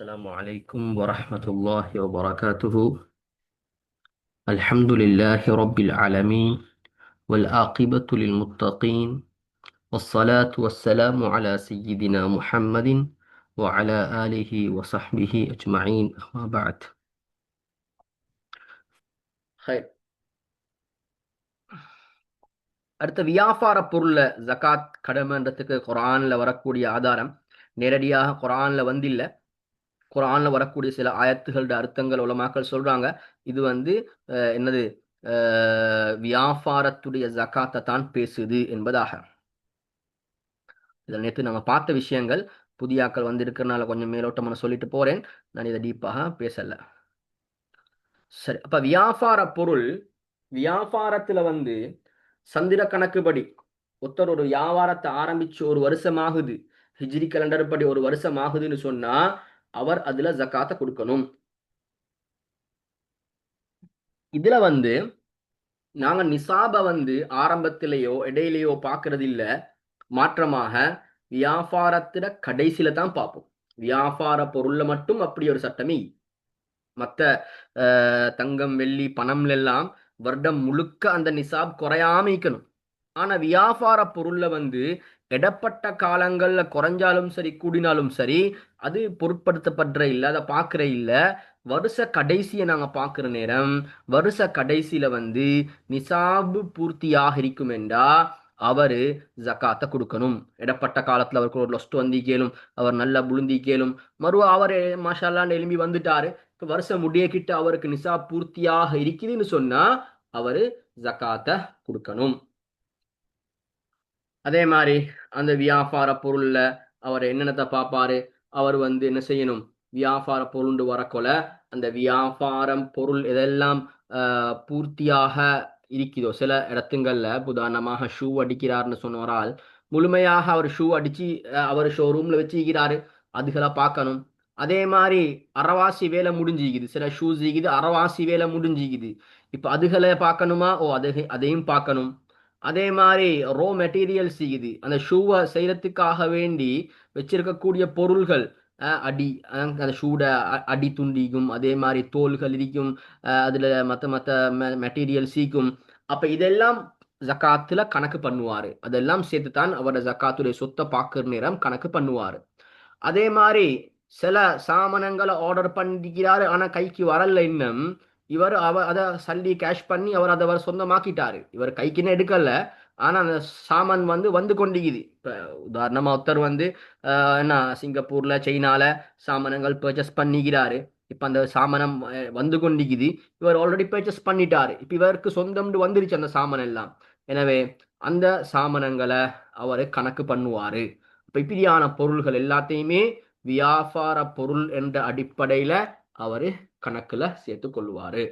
السلام عليكم ورحمة الله وبركاته. الحمد لله رب العالمين، والعاقبة للمتقين، والصلاة والسلام على سيدنا محمد وعلى آله وصحبه أجمعين، أما بعد. خير. அடுத்த வியாபார பொருள்ல ஜகாத் கடமைன்றதுக்கு குர்ஆன்ல வரக்கூடிய ஆதாரம் நேரடியாக குர்ஆன்ல வந்தில்ல. குர்ஆன்ல வரக்கூடிய சில ஆயத்துகளோட அர்த்தங்கள் உலமாக்கள் சொல்றாங்க. இது என்னது வியாபாரத்துடைய ஜகாத்தை தான் பேசுது என்பதாக. இதில் நேற்று நாங்கள் பார்த்த விஷயங்கள் புதியாக்கள் இருக்கிறனால கொஞ்சம் மேலோட்டமான சொல்லிட்டு போறேன். நான் இதை டீப்பாக பேசல. சரி, அப்ப வியாபார பொருள் வியாபாரத்துல சந்திர கணக்குப்படி ஒருத்தர் ஒரு வியாபாரத்தை ஆரம்பிச்சு ஒரு வருஷம் ஆகுது, ஹிஜ்ரி கேலண்டர் படி ஒரு வருஷம் ஆகுதுன்னு சொன்னா அவர் அதுல ஜகாத்தை கொடுக்கணும். இதுல நாங்க நிசாப ஆரம்பத்திலேயோ இடையிலேயோ பாக்குறது இல்ல. மாற்றமாக வியாபாரத்துல கடைசியில தான் பார்ப்போம். வியாபார பொருள்ல மட்டும் அப்படி ஒரு சட்டமே. மற்ற தங்கம் வெள்ளி பணம்ல எல்லாம் வருடம் முழுக்க அந்த நிசாப் குறையாம இருக்கணும். ஆனா வியாபார பொருள்ல இடப்பட்ட காலங்கள்ல குறைஞ்சாலும் சரி கூடினாலும் சரி அது பொருட்படுத்தப்படுற இல்ல, அதை பார்க்கிற இல்ல. வருஷ கடைசியை நாங்க பார்க்கிற நேரம் வருஷ கடைசியில நிசாபு பூர்த்தியாக இருக்கும் என்றா அவரு ஜக்காத்தை கொடுக்கணும். இடப்பட்ட காலத்துல அவருக்கு ஒரு லொஸ்ட் கேளும், அவர் நல்லா புழுந்தி கேளும், மறுவா அவர் மாஷால்லான்னு எழும்பி வந்துட்டாரு. இப்ப வருஷம் முடிய கிட்ட அவருக்கு நிசாப் பூர்த்தியாக இருக்குதுன்னு சொன்னா அவரு ஜக்காத்தை கொடுக்கணும். அதே மாதிரி அந்த வியாபார பொருள்ல அவர் என்னென்னத்தை பார்ப்பாரு, அவர் என்ன செய்யணும், வியாபார பொருள் வரக்கொல அந்த வியாபாரம் பொருள் எதெல்லாம் பூர்த்தியாக இருக்குதோ. சில இடத்துங்கள்ல உதாரணமாக ஷூ அடிக்கிறார்னு சொன்னவரால் முழுமையாக அவர் ஷூ அடிச்சு அவர் ஷோரூம்ல வச்சுக்கிறாரு, அதுகளை பார்க்கணும். அதே மாதிரி அறவாசி வேலை முடிஞ்சிக்குது, சில ஷூஸ் இருக்குது அறவாசி வேலை முடிஞ்சிக்குது. இப்ப அதுகளை பார்க்கணுமா, அதையும் பார்க்கணும். அதே மாதிரி ரோ மெட்டீரியல்ஸ் இருக்குது, அந்த ஷூவை செய்யறதுக்காக வேண்டி வச்சிருக்கக்கூடிய பொருள்கள், அடி அந்த ஷூட அடி துண்டிக்கும், அதே மாதிரி தோல்கள் இருக்கும், அதுல மற்ற மற்ற மெட்டீரியல்ஸ் இருக்கும். அப்ப இதெல்லாம் ஜக்காத்துல கணக்கு பண்ணுவாரு. அதெல்லாம் சேர்த்துத்தான் அவரோட ஜக்காத்துடைய சொத்தை பார்க்கிற நேரம் கணக்கு பண்ணுவாரு. அதே மாதிரி சில சாமானங்களை ஆர்டர் பண்ணிக்கிறாரு, ஆனா கைக்கு வரல இன்னும். இவர் அதை சல்லி கேஷ் பண்ணி அவர் சொந்தமாக்கிட்டாரு. இவர் கைக்குன்னு எடுக்கல, ஆனா அந்த சாமான் வந்து கொண்டிக்குது. இப்ப உதாரணமா ஒருத்தர் என்ன சிங்கப்பூர்ல சைனால சாமானங்கள் பர்ச்சேஸ் பண்ணிக்கிறாரு. இப்ப அந்த சாமானம் வந்து கொண்டிக்குது, இவர் ஆல்ரெடி பர்ச்சேஸ் பண்ணிட்டாரு. இப்ப இவருக்கு சொந்தம் வந்துருச்சு அந்த சாமான் எல்லாம். எனவே அந்த சாமானங்களை அவரு கணக்கு பண்ணுவாரு. இப்ப இப்படியான பொருள்கள் எல்லாத்தையுமே வியாபார பொருள் என்ற அடிப்படையில அவரு கணக்குல சேர்த்து கொள்வாரு.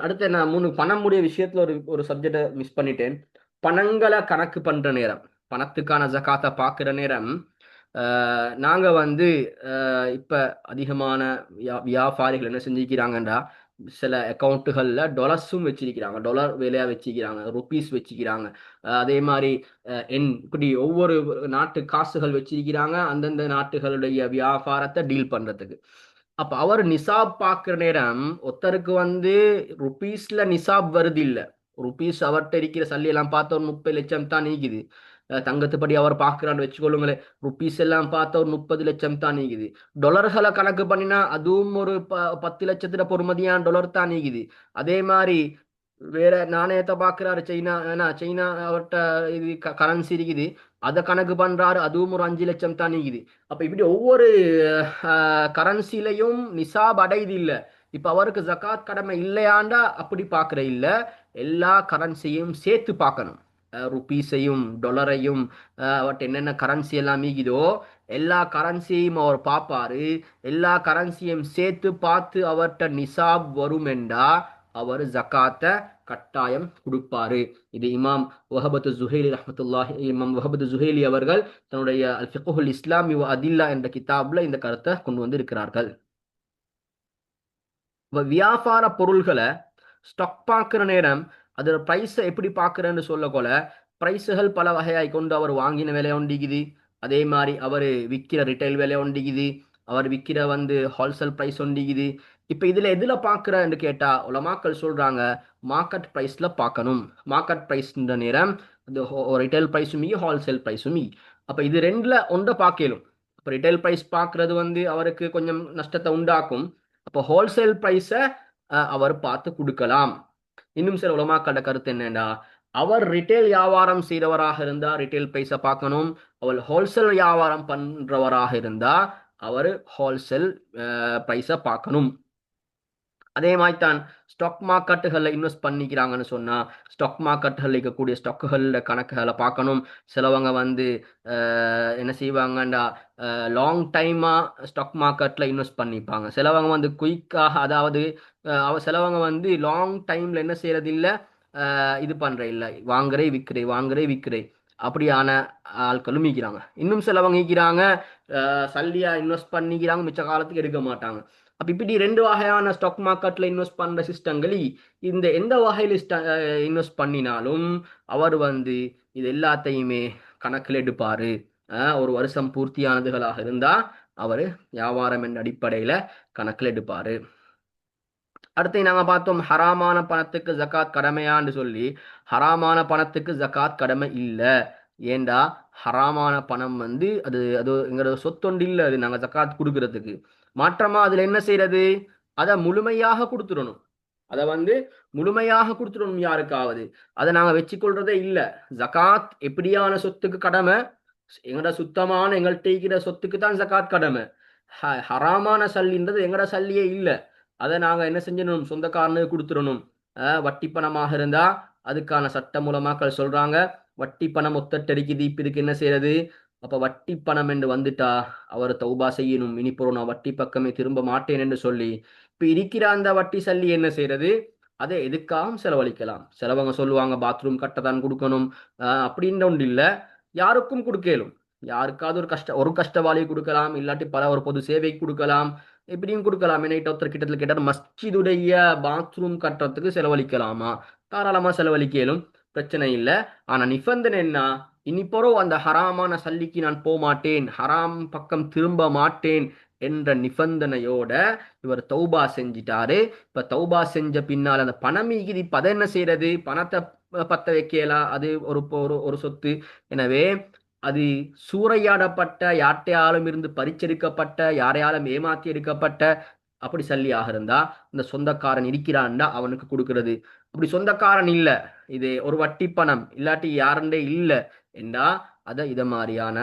அடுத்து நான் பணமுடைய விஷயத்துல ஒரு சப்ஜெக்ட மிஸ் பண்ணிட்டேன். பணங்களை கணக்கு பண்ற நேரம், பணத்துக்கான ஜகாத்தை பார்க்கிற நேரம் நாங்க இப்ப அதிகமான வியாபாரிகள் என்ன செஞ்சுக்கிறாங்கன்றா, சில அக்கௌண்ட்டுகள்ல டொலர்ஸும் வச்சிருக்கிறாங்க, டொலர் வேலையா வச்சுக்கிறாங்க, ருபீஸ் வச்சுக்கிறாங்க. அதே மாதிரி இப்படி ஒவ்வொரு நாட்டு காசுகள் வச்சிருக்கிறாங்க அந்தந்த நாட்டுகளுடைய வியாபாரத்தை டீல் பண்றதுக்கு. அப்ப அவர் நிசாப் பார்க்கிற நேரம் ஒருத்தருக்கு ருபீஸ்ல நிசாப் வருது இல்ல. ருபீஸ் அவர்கிட்ட இருக்கிற சல்லி எல்லாம் பார்த்த ஒரு 30 லட்சம் தான் நீக்குது. தங்கத்துப்படி அவர் பார்க்கிறான்னு வச்சுக்கொள்ளுங்களேன், ருபீஸ் எல்லாம் பார்த்த ஒரு 30 லட்சம் தான் நீக்குது. டொலர்களை கணக்கு பண்ணினா அதுவும் ஒரு 10 லட்சத்துல பொறுமதியான டொலர் தான் நீக்குது. அதே மாதிரி வேற நாணயத்தை பார்க்கிறாரு, சைனா அவர்கிட்ட இது கரன்சி இருக்குது, அதை கணக்கு பண்றாரு, அதுவும் ஒரு 5 லட்சம் தான் நீக்குது. அப்ப இப்படி ஒவ்வொரு கரன்சிலையும் நிசாப் அடையுது இல்ல. இப்ப அவருக்கு ஜகாத் கடமை இல்லையாண்டா அப்படி பார்க்கிற இல்ல, எல்லா கரன்சியும் சேர்த்து பார்க்கணும். ருபீஸையும் டொலரையும் அவர்கிட்ட என்னென்ன கரன்சி எல்லாம் மீகுதோ எல்லா கரன்சியையும் அவர் பார்ப்பாரு. எல்லா கரன்சியையும் சேர்த்து பார்த்து அவர்கிட்ட நிசாப் வரும் என்றா அவர் ஜக்காத்தை கட்டாயம் கொடுப்பாரு. இது இமாம் வஹபத்து ஜுஹைலி ரஹ்மத்துல்லாஹி, இமாம் வஹபத்து ஜுஹைலி அவர்கள் தன்னுடைய அல் ஃபிக்ஹுல் இஸ்லாமி வ அதில்லா என்ற கிதாப்ல இந்த கருத்தை கொண்டு இருக்கிறார்கள். வியாபார பொருள்களை ஸ்டாக் பார்க்கிற நேரம் அதோட பிரைஸை எப்படி பார்க்கிறேன்னு சொல்லக்கொள்ள, பிரைஸுகள் பல வகையாய் கொண்டு அவர் வாங்கின விலை ஒண்டிக்குது, அதே மாதிரி அவர் விற்கிற ரிட்டைல் விலை ஒண்டிக்குது, அவர் விற்கிற வந்து ஹோல்சேல் பிரைஸ் ஒண்டிக்குது. இப்ப இதுல எதுல பாக்குறன்னு கேட்டா உலமாக்கள் சொல்றாங்க மார்க்கெட் பிரைஸ்ல பார்க்கணும். மார்க்கெட் பிரைஸ்ன்ற நேரம் அது ரிட்டைல் பிரைஸும் ஹோல்சேல் பிரைஸும். அப்ப இது ரெண்டுல ஒன்றை பார்க்கலும். அப்ப ரிட்டைல் பிரைஸ் பார்க்கறது வந்து அவருக்கு கொஞ்சம் நஷ்டத்தை உண்டாக்கும். அப்போ ஹோல்சேல் பிரைஸை அவர் பார்த்து கொடுக்கலாம். இன்னும் சில உலமாக்களோட கருத்து என்னன்னா அவர் ரிட்டைல் வியாபாரம் செய்கிறவராக இருந்தா ரிட்டைல் பிரைஸை பார்க்கணும். அவர் ஹோல்சேல் வியாபாரம் பண்றவராக இருந்தா அவர் ஹோல்சேல் பிரைஸை பார்க்கணும். அதே மாதிரி தான் ஸ்டாக் மார்க்கெட்டுகளில் இன்வெஸ்ட் பண்ணிக்கிறாங்கன்னு சொன்னா ஸ்டாக் மார்க்கெட்டுகளில் இருக்கக்கூடிய ஸ்டாக்குகள கணக்குகளை பார்க்கணும். சிலவங்க வந்து என்ன செய்வாங்கண்டா லாங் டைமா ஸ்டாக் மார்க்கெட்ல இன்வெஸ்ட் பண்ணிப்பாங்க. சிலவங்க வந்து குயிக்காக, அதாவது சிலவங்க வந்து லாங் டைம்ல என்ன செய்யறது இல்ல, இது பண்ற இல்ல, வாங்குறே விற்கிறே வாங்குறே விற்கிறே அப்படியான ஆட்களும் ஈக்கிறாங்க. இன்னும் சிலவங்க ஈக்கிறாங்க சல்லியா இன்வெஸ்ட் பண்ணிக்கிறாங்க, மிச்ச காலத்துக்கு எடுக்க மாட்டாங்க. அப்ப இப்படி ரெண்டு வகையான ஸ்டாக் மார்க்கெட்ல இன்வெஸ்ட் பண்ற சிஸ்டங்கள் இந்த எந்த வகையில் இன்வெஸ்ட் பண்ணினாலும் அவர் வந்து இது எல்லாத்தையுமே கணக்கில் எடுப்பாரு. ஒரு வருஷம் பூர்த்தியானதுகளாக இருந்தா அவரு வியாபாரம் என்ற அடிப்படையில கணக்கில் எடுப்பாரு. அடுத்து நாங்க பார்த்தோம் ஹராமான பணத்துக்கு ஜகாத் கடமையான்னு சொல்லி. ஹராமான பணத்துக்கு ஜகாத் கடமை இல்லை. ஏண்டா ஹராமான பணம் வந்து அது அது எங்களோட சொத்தொண்டு இல்லை, அது நாங்க ஜகாத் கொடுக்கறதுக்கு. மாற்றமா அதுல என்ன செய்யறது, அதை முழுமையாக கொடுத்துடணும். அதை வந்து முழுமையாக கொடுத்துடணும் யாருக்காவது. அதை நாங்க வச்சுக்கொள்றதே இல்லை. ஜகாத் எப்படியான சொத்துக்கு கடமை, எங்கட சுத்தமான எங்கள்கிட்ட இருக்கிற சொத்துக்கு தான் ஜகாத் கடமை. ஹராமான சல்லின்றது எங்கட சல்லியே இல்லை. அதை நாங்க என்ன செஞ்சிடணும், சொந்தக்காரனுக்கு கொடுத்துடணும். வட்டி பணமாக இருந்தா அதுக்கான சட்ட மூலமாக்கள் சொல்றாங்க வட்டி பணம் ஒத்தட்டடிக்குது, இப்ப இதுக்கு என்ன செய்யறது. அப்ப வட்டி பணம் என்று வந்துட்டா அவர் தௌபா செய்யணும். இனிப்போம் நான் வட்டி பக்கமே திரும்ப மாட்டேன் என்று சொல்லி இப்ப இருக்கிற அந்த வட்டி சல்லி என்ன செய்யறது, அதை எதுக்காகவும் செலவழிக்கலாம். சிலவங்க சொல்லுவாங்க பாத்ரூம் கட்டதான் கொடுக்கணும், அப்படின்ற ஒன்று இல்லை, யாருக்கும் கொடுக்கலும். யாருக்காவது ஒரு கஷ்டவாளி கொடுக்கலாம், இல்லாட்டி பல ஒரு பொது சேவை கொடுக்கலாம், இப்படியும் கொடுக்கலாம். என்னைட்ட ஒருத்தர் கிட்டத்தில் கேட்டார் மஸ்ஜிதுடைய பாத்ரூம் கட்டுறதுக்கு செலவழிக்கலாமா, தாராளமா செலவழிக்கலும், பிரச்சனை இல்லை. ஆனா நிபந்தனை என்ன, இனிப்போரோ அந்த ஹராமான சல்லிக்கு நான் போக மாட்டேன், ஹராம் பக்கம் திரும்ப மாட்டேன் என்ற நிபந்தனையோட இவர் தௌபா செஞ்சிட்டாரு. இப்ப தௌபா செஞ்ச பின்னால் அந்த பணம் மீகிது, இப்ப அதை என்ன செய்யறது, பணத்தை பத்த வைக்கலாம், அது ஒரு ஒரு சொத்து. எனவே அது சூறையாடப்பட்ட, யார்ட்டையாலும் இருந்து பறிச்செடுக்கப்பட்ட, யாரையாலும் ஏமாத்தி எடுக்கப்பட்ட அப்படி சல்லியாக இருந்தா இந்த சொந்தக்காரன் இருக்கிறான்டா அவனுக்கு கொடுக்கிறது. அப்படி சொந்தக்காரன் இல்ல, இது ஒரு வட்டி பணம் இல்லாட்டி யாருண்டே இல்ல என்றா அதை இத மாதிரியான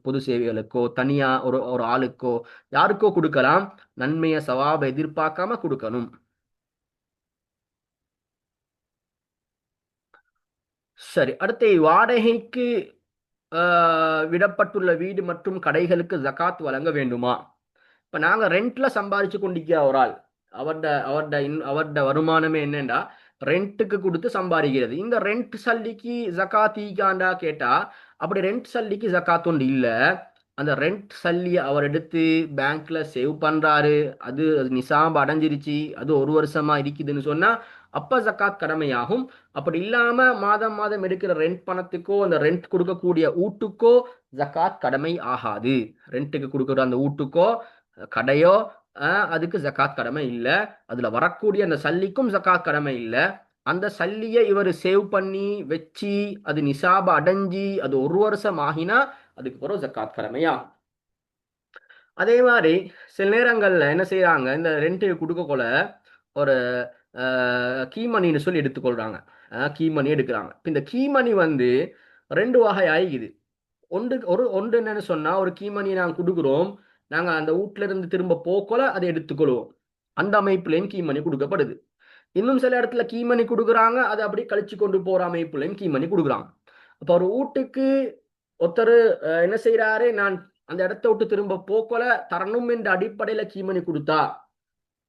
பொது சேவைகளுக்கோ தனியா ஒரு ஒரு ஆளுக்கோ யாருக்கோ கொடுக்கலாம். நன்மைய சவாபை எதிர்பார்க்காம கொடுக்கணும். சரி, அடுத்து வாடகைக்கு விடப்பட்டுள்ள வீடு மற்றும் கடைகளுக்கு ஜகாத் வழங்க வேண்டுமா? இப்ப நாங்க ரெண்ட்ல சம்பாதிச்சு கொண்டிருக்கிற ஒரு ஆள், அவர்ட வருமானமே என்னண்டா ரெண்ட்டுக்கு கொடுத்து சம்பாதிக்கிறது. இந்த ரெண்ட் சல்லிக்கு ஜகாத் ஈகாண்டா கேட்டா அப்படி ரெண்ட் சல்லிக்கு ஜகாத் ஒன்று இல்ல. அந்த ரெண்ட் சல்லியை அவர் எடுத்து பேங்க்ல சேவ் பண்றாரு, அது நிசாப் அடைஞ்சிருச்சு, அது ஒரு வருஷமா இருக்குதுன்னு சொன்னா அப்ப ஜக்காத் கடமையாகும். அப்படி இல்லாம மாதம் மாதம் எடுக்கிற ரெண்ட் பணத்துக்கோ அந்த ரெண்ட் கொடுக்கக்கூடிய வீட்டுக்கோ ஜக்காத் கடமை ஆகாது. ரெண்ட்டுக்கு கொடுக்குற அந்த வீட்டுக்கோ கடையோ அதுக்கு ஜக்காத் கடமை இல்லை. அதுல வரக்கூடிய அந்த சல்லிக்கும் ஜக்காத் கடமை இல்லை. அந்த சல்லியை இவர் சேவ் பண்ணி வச்சு அது நிசாப அடைஞ்சி அது ஒரு வருஷம் ஆகினா அதுக்கு பிறகு ஜக்காத் கடமையா. அதே மாதிரி சில நேரங்கள்ல என்ன செய்யறாங்க, இந்த ரெண்ட் கொடுக்கக்குள்ள ஒரு கீமணின்னு சொல்லி எடுத்துக்கொள்றாங்க. கீமணி எடுக்கிறாங்க. இந்த கீமணி வந்து ரெண்டு வகை ஆகிக்குது. ஒன்று என்னன்னு சொன்னா ஒரு கீமணி நாங்கள் கொடுக்குறோம், நாங்க அந்த வீட்டுல இருந்து திரும்ப போக்கல அதை எடுத்துக்கொள்வோம், அந்த அமைப்புலையும் கீமணி கொடுக்கப்படுது. இன்னும் சில இடத்துல கீமணி கொடுக்குறாங்க, அதை அப்படி கழிச்சு கொண்டு போற அமைப்புலையும் கீமணி கொடுக்குறாங்க. அப்ப ஒரு வீட்டுக்கு ஒருத்தர் என்ன செய்யறாரு, நான் அந்த இடத்த விட்டு திரும்ப போக்கல தரணும் என்ற அடிப்படையில கீமணி கொடுத்தா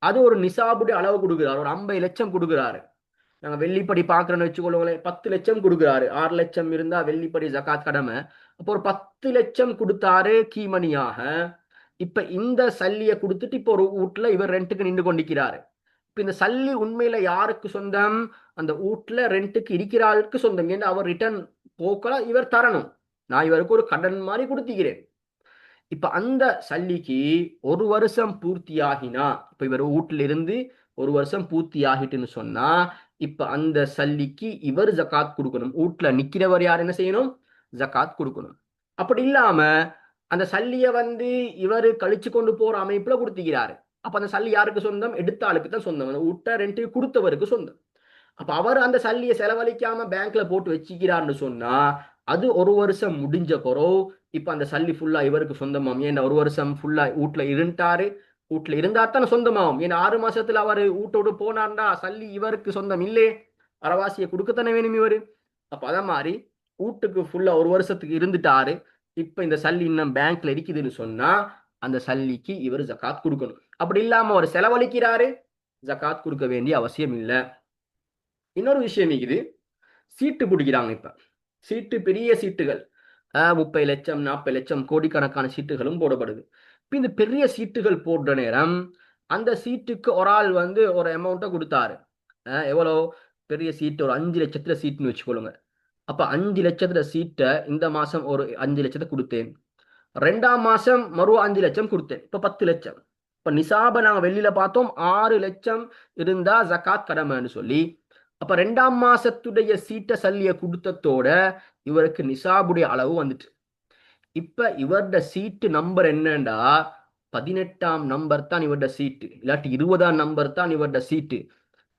அது ஒரு நிசாபுடைய அளவு கொடுக்குறாரு. ஒரு 50 லட்சம் கொடுக்குறாரு. நாங்க வெள்ளிப்படி பாக்குறோன்னு வச்சுக்கொள்ளுங்களேன், 10 லட்சம் கொடுக்குறாரு. 6 லட்சம் இருந்தா வெள்ளிப்படி ஜகாத் கடமை. அப்போ ஒரு 10 லட்சம் கொடுத்தாரு கீமணியாக. இப்ப இந்த சல்லிய கொடுத்துட்டு இப்போ ஒரு வீட்டுல இவர் ரெண்ட்டுக்கு நின்று கொண்டிருக்கிறாரு. இப்ப இந்த சல்லி உண்மையில யாருக்கு சொந்தம், அந்த வீட்டுல ரெண்ட்டுக்கு இருக்கிற ஆளுக்கு சொந்தம். ஏன்னா அவர் ரிட்டர்ன் போக்கல இவர் தரணும், நான் இவருக்கு ஒரு கடன் மாதிரி கொடுத்துக்கிறேன். இப்ப அந்த சல்லிக்கு ஒரு வருஷம் பூர்த்தியாகினா, இப்ப இவர் வீட்டுல இருந்து ஒரு வருஷம் பூர்த்தி ஆகிட்டுன்னு சொன்னா, இப்ப அந்த சல்லிக்கு இவர் ஜகாத் கொடுக்கணும். வீட்டுல நிக்கிறவர் யார் என்ன செய்யணும்? ஜகாத் கொடுக்கணும். அப்படி இல்லாம அந்த சல்லிய வந்து இவர் கழிச்சு கொண்டு போற அமைப்புல கொடுத்துக்கிறாரு. அப்ப அந்த சல்லி யாருக்கு சொந்தம்? எடுத்த ஆளுக்கு தான் சொந்தம். அந்த வீட்டை ரெண்டுக்கு கொடுத்தவருக்கு சொந்தம். அப்ப அவர் அந்த சல்லியை செலவழிக்காம பேங்க்ல போட்டு வச்சுக்கிறார்னு சொன்னா, அது ஒரு வருஷம் முடிஞ்ச பிறகு இப்ப அந்த சல்லி ஃபுல்லா இவருக்கு சொந்தமாகும். ஏன்னா ஒரு வருஷம் ஃபுல்லா வீட்டுல இருந்துட்டாரு. வீட்டுல இருந்தா தான் சொந்தமாகும். ஏன்னா 6 மாசத்துல அவர் வீட்டோடு போனார்டா சல்லி இவருக்கு சொந்தம் இல்லே, அரவாசியை கொடுக்கத்தானே வேணும் இவரு. அப்ப அத மாதிரி வீட்டுக்கு ஃபுல்லா ஒரு வருஷத்துக்கு இருந்துட்டாரு. இப்ப இந்த சல்லி இன்னும் பேங்க்ல இருக்குதுன்னு சொன்னா, அந்த சல்லிக்கு இவர் ஜகாத் கொடுக்கணும். அப்படி இல்லாம அவர் செலவழிக்கிறாரு, ஜகாத் கொடுக்க வேண்டிய அவசியம் இல்லை. இன்னொரு விஷயம் இருக்குது, சீட்டு பிடிக்கிறாங்க. இப்ப சீட்டு, பெரிய சீட்டுகள், 30 லட்சம் 40 லட்சம் கோடிக்கணக்கான சீட்டுகளும் போடப்படுது. இப்ப இந்த பெரிய சீட்டுகள் போடுற நேரம் அந்த சீட்டுக்கு ஒரு ஆள் வந்து ஒரு அமௌண்ட்டை கொடுத்தாரு. எவ்வளோ பெரிய சீட்டு? ஒரு 5 லட்சத்துல சீட்டுன்னு வச்சுக்கொள்ளுங்க. அப்ப 5 லட்சத்துல சீட்டை இந்த மாசம் ஒரு 5 லட்சத்தை கொடுத்தேன். 2ஆம் மாசம் மறு 5 லட்சம் கொடுத்தேன். இப்ப 10 லட்சம். இப்ப நிசாப நாங்க வெளியில பார்த்தோம் 6 லட்சம் இருந்தா ஜகாத் கடமைன்னு சொல்லி. அப்ப 2ஆம் மாசத்துடைய சீட்டை சல்லிய கொடுத்ததோட இவருக்கு நிசாபுடைய அளவு வந்துட்டு. இப்ப இவருடைய சீட்டு நம்பர் என்னண்டா 18ஆம் நம்பர் தான் இவருடைய சீட்டு, இல்லாட்டி 20ஆம் நம்பர் தான் இவருடைய சீட்டு.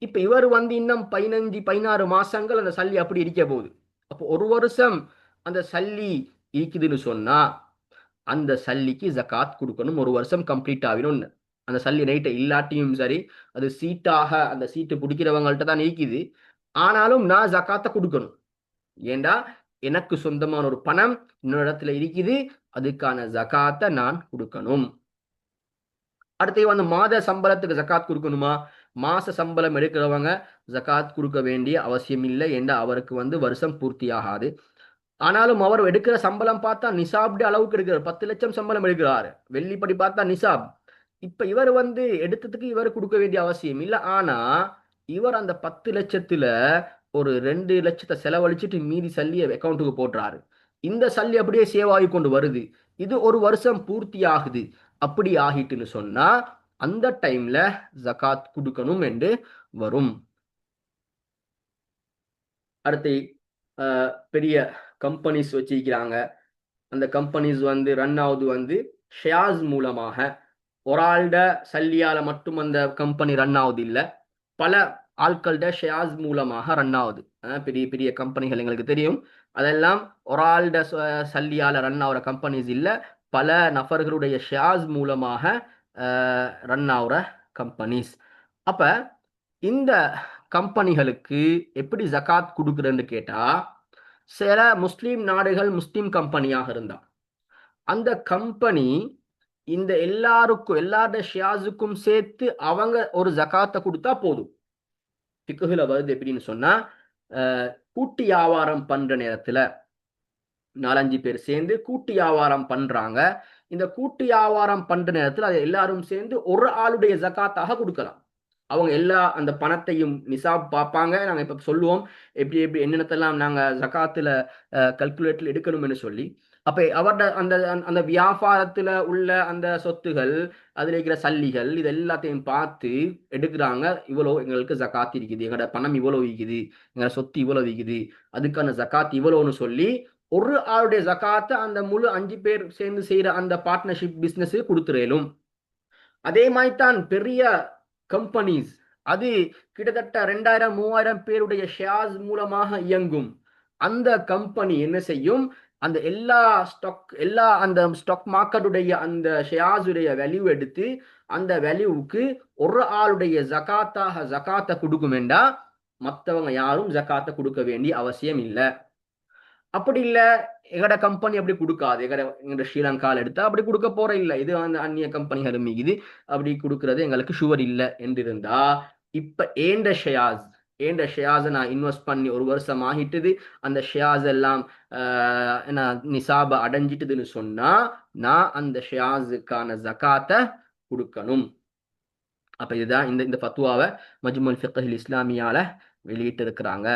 இப்ப இவர் வந்து இன்னும் 15 16 மாசங்கள் அந்த சல்லி அப்படி இருக்க போகுது. அப்போ ஒரு வருஷம் அந்த சல்லி இருக்குதுன்னு சொன்னா அந்த சல்லிக்கு ஜகாத் கொடுக்கணும். ஒரு வருஷம் கம்ப்ளீட் ஆகிடும். அந்த சல்லி நைட்டை இல்லாட்டியும் சரி, அது சீட்டாக அந்த சீட்டு பிடிக்கிறவங்கள்ட்ட தான் இருக்குது. ஆனாலும் நான் ஜகாத்தை கொடுக்கணும். ஏண்டா எனக்கு சொந்தமான ஒரு பணம் இன்னொரு இடத்துல இருக்குது, அதுக்கான ஜகாத்தை நான் கொடுக்கணும். அடுத்து வந்து மாத சம்பளத்துக்கு ஜகாத் கொடுக்கணுமா? மாச சம்பளம் எடுக்கிறவங்க ஜகாத் கொடுக்க வேண்டிய அவசியம் இல்லை. ஏண்டா அவருக்கு வந்து வருஷம் பூர்த்தி ஆகாது. ஆனாலும் அவர் எடுக்கிற சம்பளம் பார்த்தா நிசாப்ட அளவுக்கு எடுக்கிறார். 10 லட்சம் சம்பளம் எடுக்கிறாரு. வெள்ளிப்படி பார்த்தா நிசாப். இப்ப இவர் வந்து எடுத்ததுக்கு இவர் கொடுக்க வேண்டிய அவசியம் இல்லை. ஆனா இவர் அந்த 10 லட்சத்துல ஒரு 2 லட்சத்தை செலவழிச்சிட்டு மீதி சல்லியை அக்கௌண்ட்டுக்கு போட்டுறாரு. இந்த சல்லி அப்படியே சேவ் ஆகி கொண்டு வருது. இது ஒரு வருஷம் பூர்த்தி ஆகுது. அப்படி ஆகிட்டுன்னு சொன்னா அந்த டைம்ல ஜகாத் கொடுக்கணும் என்று வரும். அடுத்து பெரிய கம்பெனிஸ் வச்சிருக்கிறாங்க. அந்த கம்பெனிஸ் வந்து ரன் ஆகுது வந்து ஷேர்ஸ் மூலமாக. ஒரு ஆள்ட சல்லியால மட்டும் அந்த கம்பெனி ரன் ஆகுது இல்ல, பல ஆட்கள்ட ஷேர்ஸ் மூலமாக ரன் ஆகுது. பெரிய பெரிய கம்பெனிகள் எங்களுக்கு தெரியும். அதெல்லாம் ஒரு ஆள்ட சல்லியால ரன் ஆகிற கம்பெனிஸ் இல்ல, பல நபர்களுடைய ஷேர்ஸ் மூலமாக ரன் ஆகுற கம்பெனிஸ். அப்ப இந்த கம்பெனிகளுக்கு எப்படி ஜகாத் கொடுக்குறன்னு கேட்டா, சில முஸ்லீம் நாடுகள் முஸ்லீம் கம்பெனியாக இருந்தா அந்த கம்பெனி இந்த எல்லாரோட ஷேர்ஸுக்கும் சேர்த்து அவங்க ஒரு ஜகாத்தை கொடுத்தா போதும். பிக்குல வருது எப்படின்னு சொன்னா, கூட்டு வியாபாரம் பண்ற நேரத்துல 4-5 பேர் சேர்ந்து கூட்டு வியாபாரம் பண்றாங்க. இந்த கூட்டு வியாபாரம் பண்ற நேரத்துல அதை எல்லாரும் சேர்ந்து ஒரு ஆளுடைய ஜகாத்தாக கொடுக்கலாம். அவங்க எல்லா அந்த பணத்தையும் நிசாப் பார்ப்பாங்க. நாங்க இப்ப சொல்லுவோம் எப்படி எப்படி என்னென்னத்தெல்லாம் நாங்க ஜகாத்துல கல்குலேட்டில் எடுக்கணும்னு சொல்லி. அப்ப அவரோட அந்த அந்த வியாபாரத்துல உள்ள அந்த சொத்துகள், அதுல இருக்கிற சல்லிகள், இது எல்லாத்தையும் பார்த்து எடுக்கிறாங்க. இவ்வளவு எங்களுக்கு ஜகாத் இருக்குது, எங்களோட பணம் இவ்வளவு இருக்குது, எங்களோட சொத்து இவ்வளவு இருக்குது, அதுக்கான ஜகாத் இவ்வளவுன்னு சொல்லி ஒரு ஆளுடைய ஜகாத்தை அந்த முழு 5 பேர் சேர்ந்து செய்யற அந்த பார்ட்னர்ஷிப் பிசினஸ் கொடுத்துறேலும். அதே மாதிரி தான் பெரிய கம்பெனிஸ், அது கிட்டத்தட்ட 2000-3000 பேருடைய ஷேர்ஸ் மூலமாக இயங்கும். அந்த கம்பெனி என்ன செய்யும்? அந்த எல்லா அந்த ஸ்டாக் மார்க்கெட்டுடைய அந்த ஷேர்ஸ் உடைய வேல்யூ எடுத்து அந்த வேல்யூவுக்கு ஒரு ஆளுடைய ஜகாத்தை கொடுக்கும் என்றா மற்றவங்க யாரும் ஜகாத்தை கொடுக்க வேண்டிய அவசியம் இல்லை. அப்படி இல்ல எங்கட கம்பெனி அப்படி கொடுக்காது, எங்கட ஸ்ரீலங்கால எடுத்தா அப்படி கொடுக்க போற இல்ல, இது வந்து அந்நிய கம்பெனிகள் மீது அப்படி கொடுக்கறது எங்களுக்கு ஷுவர் இல்லை என்றிருந்தா, இப்ப ஏண்ட ஷேர்ஸ் நான் இன்வெஸ்ட் பண்ணி ஒரு வருஷம் ஆகிட்டுது, அந்த ஷேர்ஸ் எல்லாம் என்ன நிசாப அடைஞ்சிட்டுதுன்னு சொன்னா நான் அந்த ஷேர்ஸுக்கான ஜகாத்தை கொடுக்கணும். அப்ப இதுதான் இந்த இந்த ஃபத்வாவை மஜ்முல் ஃபிக்ஹ் இஸ்லாமியால வெளியிட்டு இருக்கிறாங்க.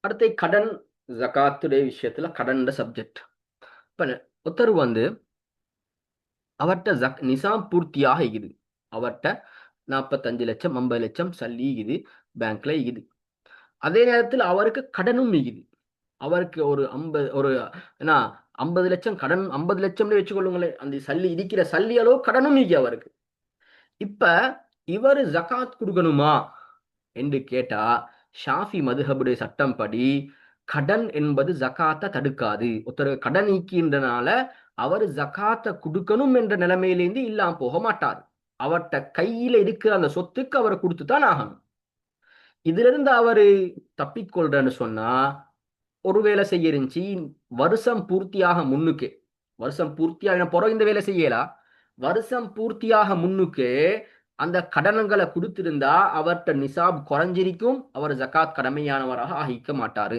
அடுத்து கடன் ஜகாத்துடைய விஷயத்துல கடன் சப்ஜெக்ட். இப்ப ஒருத்தர் வந்து அவர்கிட்ட நிசாம் பூர்த்தியாக இருக்குது. அவர்கிட்ட 45 லட்சம் 50 லட்சம் சல்லி இருக்குது, பேங்க்ல இருக்குது. அதே நேரத்தில் அவருக்கு கடனும் இருக்குது. அவருக்கு ஒரு 50 ஒரு என்ன 50 லட்சம் கடன், 50 லட்சம்னு வச்சுக்கொள்ளுங்களேன். அந்த சல்லி இருக்கிற சல்லி அளவு கடனும் இருக்கு அவருக்கு. இப்ப இவர் ஜகாத் கொடுக்கணுமா என்று கேட்டா, ஷாஃபி மதுஹபுடைய சட்டம் படி கடன் என்பது ஜகாத்தை தடுக்காது. ஒருத்தர் கடன் நீக்கின்றனால அவர் ஜகாத்தை கொடுக்கணும் என்ற நிலைமையிலேருந்து இல்லாம போக மாட்டார். அவர்கிட்ட கையில இருக்கிற அந்த சொத்துக்கு அவரை கொடுத்துதான் ஆகணும். இதுல இருந்து அவரு தப்பிக்கொள்றன்னு சொன்னா, ஒரு வேலை செய்ய இருந்துச்சு, வருஷம் பூர்த்தியாக முன்னுக்கு, வருஷம் பூர்த்தியாக பிறகு இந்த வேலை செய்யலாம். வருஷம் பூர்த்தியாக முன்னுக்கு அந்த கடன்களை கொடுத்திருந்தா அவர்கிட்ட நிசாப் குறைஞ்சிருக்கும், அவர் ஜகாத் கடமையானவராக ஆகிக்க மாட்டாரு.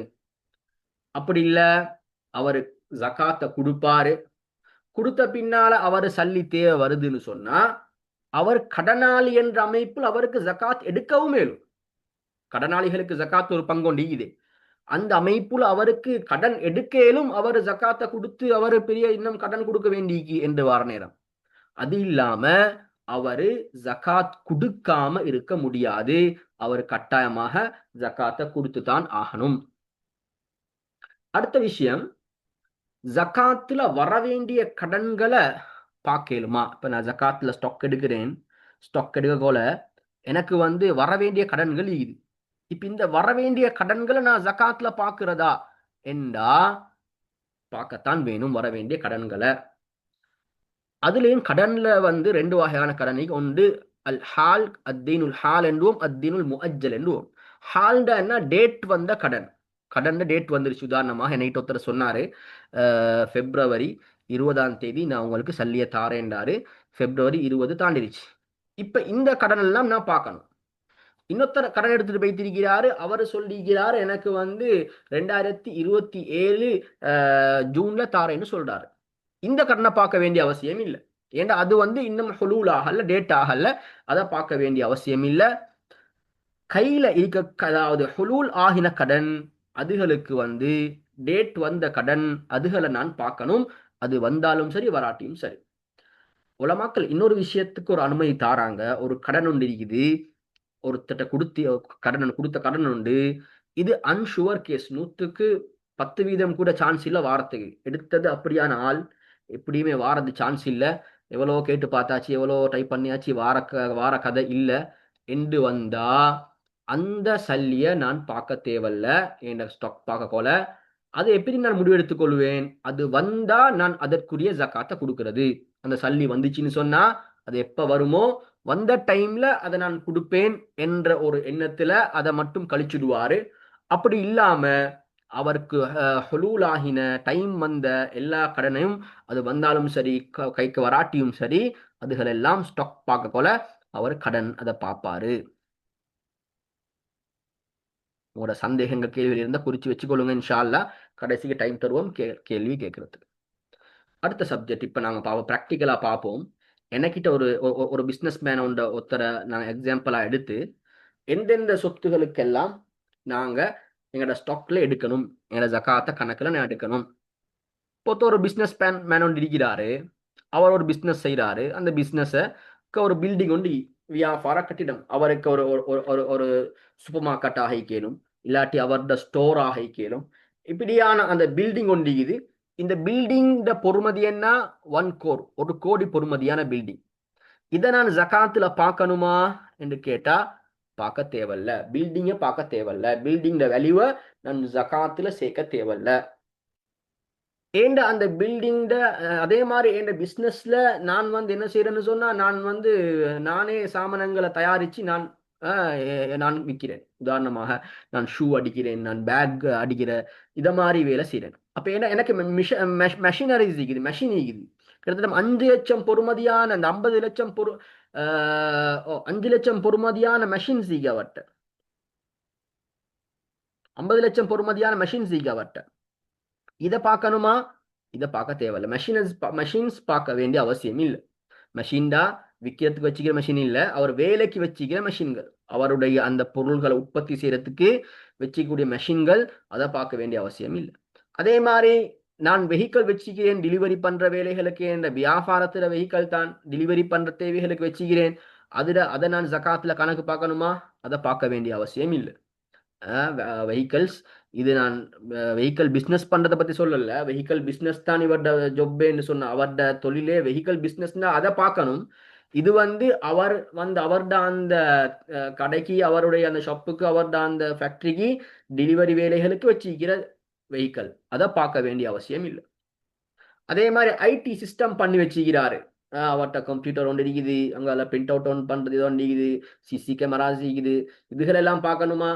அப்படி இல்ல, அவரு ஜகாத்தை கொடுப்பாரு, கொடுத்த பின்னால அவரு சல்லி தேவை வருதுன்னு சொன்னா அவர் கடனாளி என்ற அமைப்பில் அவருக்கு ஜகாத் எடுக்கவும் மேலும். கடனாளிகளுக்கு ஜகாத் ஒரு பங்கொண்டு இது. அந்த அமைப்புல அவருக்கு கடன் எடுக்கலும் அவர் ஜகாத்தை கொடுத்து அவர் பெரிய இன்னும் கடன் கொடுக்க வேண்டி என்று வார நேரம். அது இல்லாம அவரு ஜகாத் கொடுக்காம இருக்க முடியாது. அவர் கட்டாயமாக ஜகாத்தை கொடுத்துதான் ஆகணும். அடுத்த விஷயம், ஜகாத்துல வர வேண்டிய கடன்களை பார்க்கலுமா? இப்ப நான் ஜகாத்துல ஸ்டாக் எடுக்கிறேன், ஸ்டாக் எடுக்க போல எனக்கு வந்து வர வேண்டிய கடன்கள் இது. இப்ப இந்த வர வேண்டிய கடன்களை நான் ஜகாத்ல பாக்குறதா என்றா பார்க்கத்தான் வேணும் வர வேண்டிய கடன்களை. அதுலயும் கடன்ல வந்து ரெண்டு வகையான கடன். ஒன்று அல் ஹால், அத்தீனுல் ஹால் என்றும் அத்தீனுல் முஅஜ்ஜல் என்றும். ஹால்டா என்ன, டேட் வந்த கடன். கடன் டேட் வந்துருச்சு. உதாரணமாக என்னைட்டு ஒருத்தர் சொன்னாரு, February 20 நான் உங்களுக்கு சல்லிய தாரேன்டாரு. February 20 தாண்டிருச்சு. இப்ப இந்த கடன் எல்லாம் நான் பார்க்கணும். இன்னொருத்தர் கடன் எடுத்துட்டு போய்த்திருக்கிறாரு, அவர் சொல்லிக்கிறாரு எனக்கு வந்து 2027 ஜூன்ல தாரேன்னு சொல்றாரு. இந்த கடனை பார்க்க வேண்டிய அவசியம் இல்லை. ஏன்னா அது வந்து இன்னும் ஹுலூல் ஆகல, டேட் ஆகல, அதை பார்க்க வேண்டிய அவசியம் இல்லை. கையில இருக்க, அதாவது ஹுலூல் ஆகின கடன் அதுகளுக்கு வந்து டேட் வந்த கடன் அதுகளை நான் பார்க்கணும். அது வந்தாலும் சரி வராட்டியும் சரி. உலமாக்கள் இன்னொரு விஷயத்துக்கு ஒரு அனுமதி தாராங்க. ஒரு கடன் ஒன்று இருக்குது, ஒருத்தட்ட கொடுத்த கடன் உண்டு, இது அன்ஷுவர் கேஸ், 100% கூட சான்ஸ் இல்லை வாரத்துக்கு. எடுத்தது அப்படியான ஆள் எப்படியுமே வாரது சான்ஸ் இல்லை. எவ்வளோ கேட்டு பார்த்தாச்சு, எவ்வளோ டைப் பண்ணியாச்சு, வார கதை இல்லை என்று வந்தா அந்த சல்லிய நான் பார்க்க தேவையில்ல. என் ஸ்டாக் பார்க்க போல அது எப்படி நான் முடிவு எடுத்துக்கொள்வேன்? அது வந்தா நான் அதற்குரிய ஜகாத்தை கொடுக்கிறது. அந்த சல்லி வந்துச்சுன்னு சொன்னா அது எப்ப வருமோ வந்த டைம்ல அதை நான் கொடுப்பேன் என்ற ஒரு எண்ணத்துல அதை மட்டும் கழிச்சுடுவாரு. அப்படி இல்லாம அவருக்கு ஹுலூல் ஆகின டைம் வந்த எல்லா கடனையும், அது வந்தாலும் சரி கைக்கு வராட்டியும் சரி, அதுகள் எல்லாம் ஸ்டாக் பார்க்க போல அவர் கடன் அதை பார்ப்பாரு. உங்களோட சந்தேகங்கள் கேள்வி இருந்தா குறிச்சு வச்சுக்கொள்ளுங்க. இன்ஷா அல்லாஹ் கடைசிக்கு டைம் தருவோம் கேள்வி கேட்கறதுக்கு. அடுத்த சப்ஜெக்ட் இப்ப நாங்க ப்ராக்டிக்கலா பார்ப்போம். எனக்கிட்ட ஒரு பிசினஸ் மேன் ஒருத்தரை நாங்கள் எக்ஸாம்பிளா எடுத்து எந்தெந்த சொத்துகளுக்கெல்லாம் நாங்க எங்களோட ஸ்டாக்ல எடுக்கணும், எங்களோட ஜகாத்த கணக்குல நான் எடுக்கணும். இப்போ ஒரு பிசினஸ் மேன் ஒன்று இருக்கிறாரு, அவர் ஒரு பிசினஸ் செய்யறாரு. அந்த பிசினஸ ஒரு பில்டிங் ஒன்று வியாபார கட்டிடம், அவருக்கு ஒரு ஒரு ஒரு சூப்பர் மார்க்கெட் ஆகிக்கலும், இல்லாட்டி அவரோட ஸ்டோர் ஆகிக்கலும். இப்படியான அந்த பில்டிங் ஒன்று இது. இந்த பில்டிங் பொறுமதி என்ன? 1 crore, 1 கோடி பொறுமதியான பில்டிங். இதை நான் ஜகாத்துல பார்க்கணுமா என்று கேட்டா பார்க்க தேவையில்ல. பில்டிங்கை பார்க்க தேவையில்ல. பில்டிங் வேல்யூவை நான் ஜகாத்துல சேர்க்க தேவையில்ல. ஏண்ட அந்த பில்டிங் அதே மாதிரி என் பிசினஸ்ல நான் வந்து என்ன செய்யறேன்னு சொன்னா, நான் வந்து நானே சாமானங்களை தயாரிச்சு நான் விற்கிறேன். உதாரணமாக நான் ஷூ அடிக்கிறேன், நான் பேக் அடிக்கிற இத மாதிரி வேலை செய்யறேன். அப்ப என்ன எனக்கு மெஷினரிஸ் இருக்குது, மெஷின் இருக்குது. கிட்டத்தட்ட 5 லட்சம் பொறுமதியான அந்த 50 லட்சம் 5 லட்சம் பொறுமதியான மெஷின்ஸ் அவர்கிட்ட, 50 லட்சம் பொறுமதியான மெஷின்ஸ் அவர்கிட்ட. இதை பார்க்கணுமா? இதை பார்க்க தேவையில்லை. மெஷின்ஸ் பார்க்க வேண்டிய அவசியம் இல்லை. மெஷின்டா விற்கிறதுக்கு வச்சுக்கிற மெஷின் இல்ல, அவர் வேலைக்கு வச்சுக்கிற மெஷின்கள், அவருடைய அந்த பொருள்களை உற்பத்தி செய்யறதுக்கு வச்சுக்கூடிய மெஷின்கள், அதை பார்க்க வேண்டிய அவசியம் இல்லை. அதே மாதிரி நான் வெஹிக்கிள் வச்சுக்கிறேன் டெலிவரி பண்ற வேலைகளுக்கு, என்ற வியாபாரத்துல வெஹிக்கிள் தான் டெலிவரி பண்ற தேவைகளுக்கு வச்சுக்கிறேன், அதை நான் ஜகாத்துல கணக்கு பார்க்கணுமா? அதை பார்க்க வேண்டிய அவசியம் இல்லை. வெஹிக்கல்ஸ், இது நான் வெஹிக்கல் பிஸ்னஸ் பண்றதை பத்தி சொல்லல. வெஹிக்கல் பிஸ்னஸ் தான் இவரோட ஜொப்பேன்னு சொன்ன, அவரோட தொழிலே வெஹிக்கல் பிஸ்னஸ்னா அதை பார்க்கணும். இது அவர் அவரோட அந்த கடைக்கு, அவருடைய அந்த ஷாப்புக்கு, அவரோட அந்த ஃபேக்டரிக்கு டெலிவரி வேலைகளுக்கு வச்சிருக்கிற வெஹிக்கல், அதை பார்க்க வேண்டிய அவசியம் இல்லை. அதே மாதிரி ஐடி சிஸ்டம் பண்ணி வச்சுக்கிறாரு, அவர்கிட்ட கம்ப்யூட்டர் ஒன்று இருக்குது, அங்கே பிரிண்ட் அவுட் ஒன்று பண்றது ஒன்று இருக்குது, சிசி கேமராஸ் இருக்குது, இதுகளெல்லாம் பார்க்கணுமா?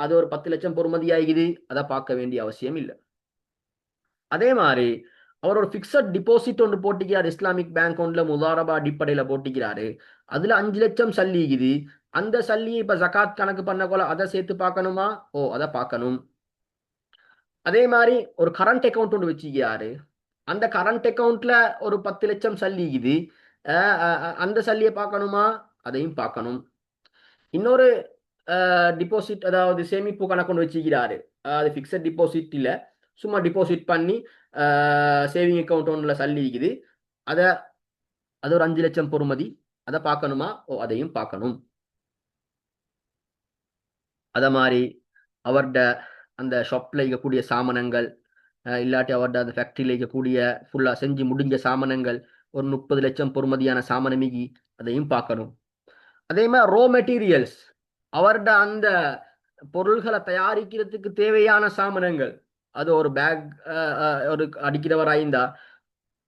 அது ஒரு 10 லட்சம் பொறுமதி ஆகிக்குது, அதை பார்க்க வேண்டிய அவசியம் இல்லை. அதே மாதிரி அவர் ஒரு பிக்சட் டிபாசிட் ஒன்று போட்டிக்கிறார், இஸ்லாமிக் பேங்க் ஒன்றுல முதாரபா அடிப்படையில போட்டிக்கிறாரு, அதுல 5 லட்சம் சல்லிக்குது. அந்த சல்லியை இப்ப ஜகாத் கணக்கு பண்ண போல அதை சேர்த்து பார்க்கணுமா? அதை பார்க்கணும். அதே மாதிரி ஒரு கரண்ட் அக்கௌண்ட் ஒன்று வச்சுக்கிறாரு, அந்த கரண்ட் அக்கௌண்ட்ல ஒரு 10 லட்சம் சல்லிக்குது, அந்த சல்லியை பார்க்கணுமா? அதையும் பார்க்கணும். இன்னொரு டிபாசிட், அதாவது சேமிப்பு கணக்கு ஒன்று வச்சுக்கிறாரு, அது பிக்சட் டிபாசிட் இல்லை, சும்மா டிபாசிட் பண்ணி சேவிங் அக்கௌண்ட் ஒன்றுல சல்லிக்குது, அது ஒரு 5 லட்சம் பொறுமதி, அதை பார்க்கணுமா? அதையும் பார்க்கணும். அத மாதிரி அவர்ட அந்த ஷாப்ல இருக்கக்கூடிய சாமானங்கள், இல்லாட்டி அவர்ட அந்த ஃபேக்டரியில இருக்கக்கூடிய ஃபுல்லா செஞ்சு முடிஞ்ச சாமானங்கள், ஒரு 30 லட்சம் பொறுமதியான சாமானமிகி, அதையும் பார்க்கணும். அதே மாதிரி ரோ மெட்டீரியல்ஸ், அவர்ட அந்த பொருள்களை தயாரிக்கிறதுக்கு தேவையான சாமானங்கள், அது ஒரு பேக், ஒரு அடிக்கிறவராயிருந்தா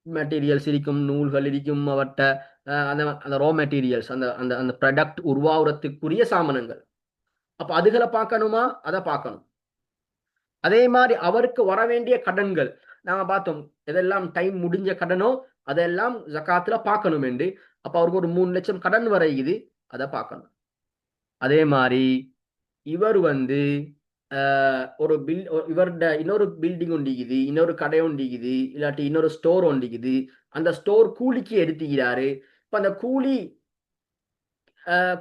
மெட்டீரியல்ஸ் இருக்கும், நூல்கள் இருக்கும், அவர்கிட்ட அந்த ரோ மெட்டீரியல்ஸ், அந்த அந்த அந்த ப்ராடக்ட் உருவாகிறதுக்குரிய சாமானங்கள், அப்ப அதுகளை பார்க்கணுமா? அதை பார்க்கணும். அதே மாதிரி அவருக்கு வர வேண்டிய கடன்கள், நாங்க பார்த்தோம் எதெல்லாம் டைம் முடிஞ்ச கடனோ அதெல்லாம் ஜகாத்துல பார்க்கணும் என்று. அப்ப அவருக்கு ஒரு 3 லட்சம் கடன் வரையுது, அதை பார்க்கணும். அதே மாதிரி இவர் ஒரு இவரோட இன்னொரு பில்டிங் ஒண்டிக்குது, இன்னொரு கடை ஒண்டிக்குது, இல்லாட்டி இன்னொரு ஸ்டோர் ஒண்டிக்குது, அந்த ஸ்டோர் கூலிக்கு எடுத்துக்கிறாரு. இப்ப அந்த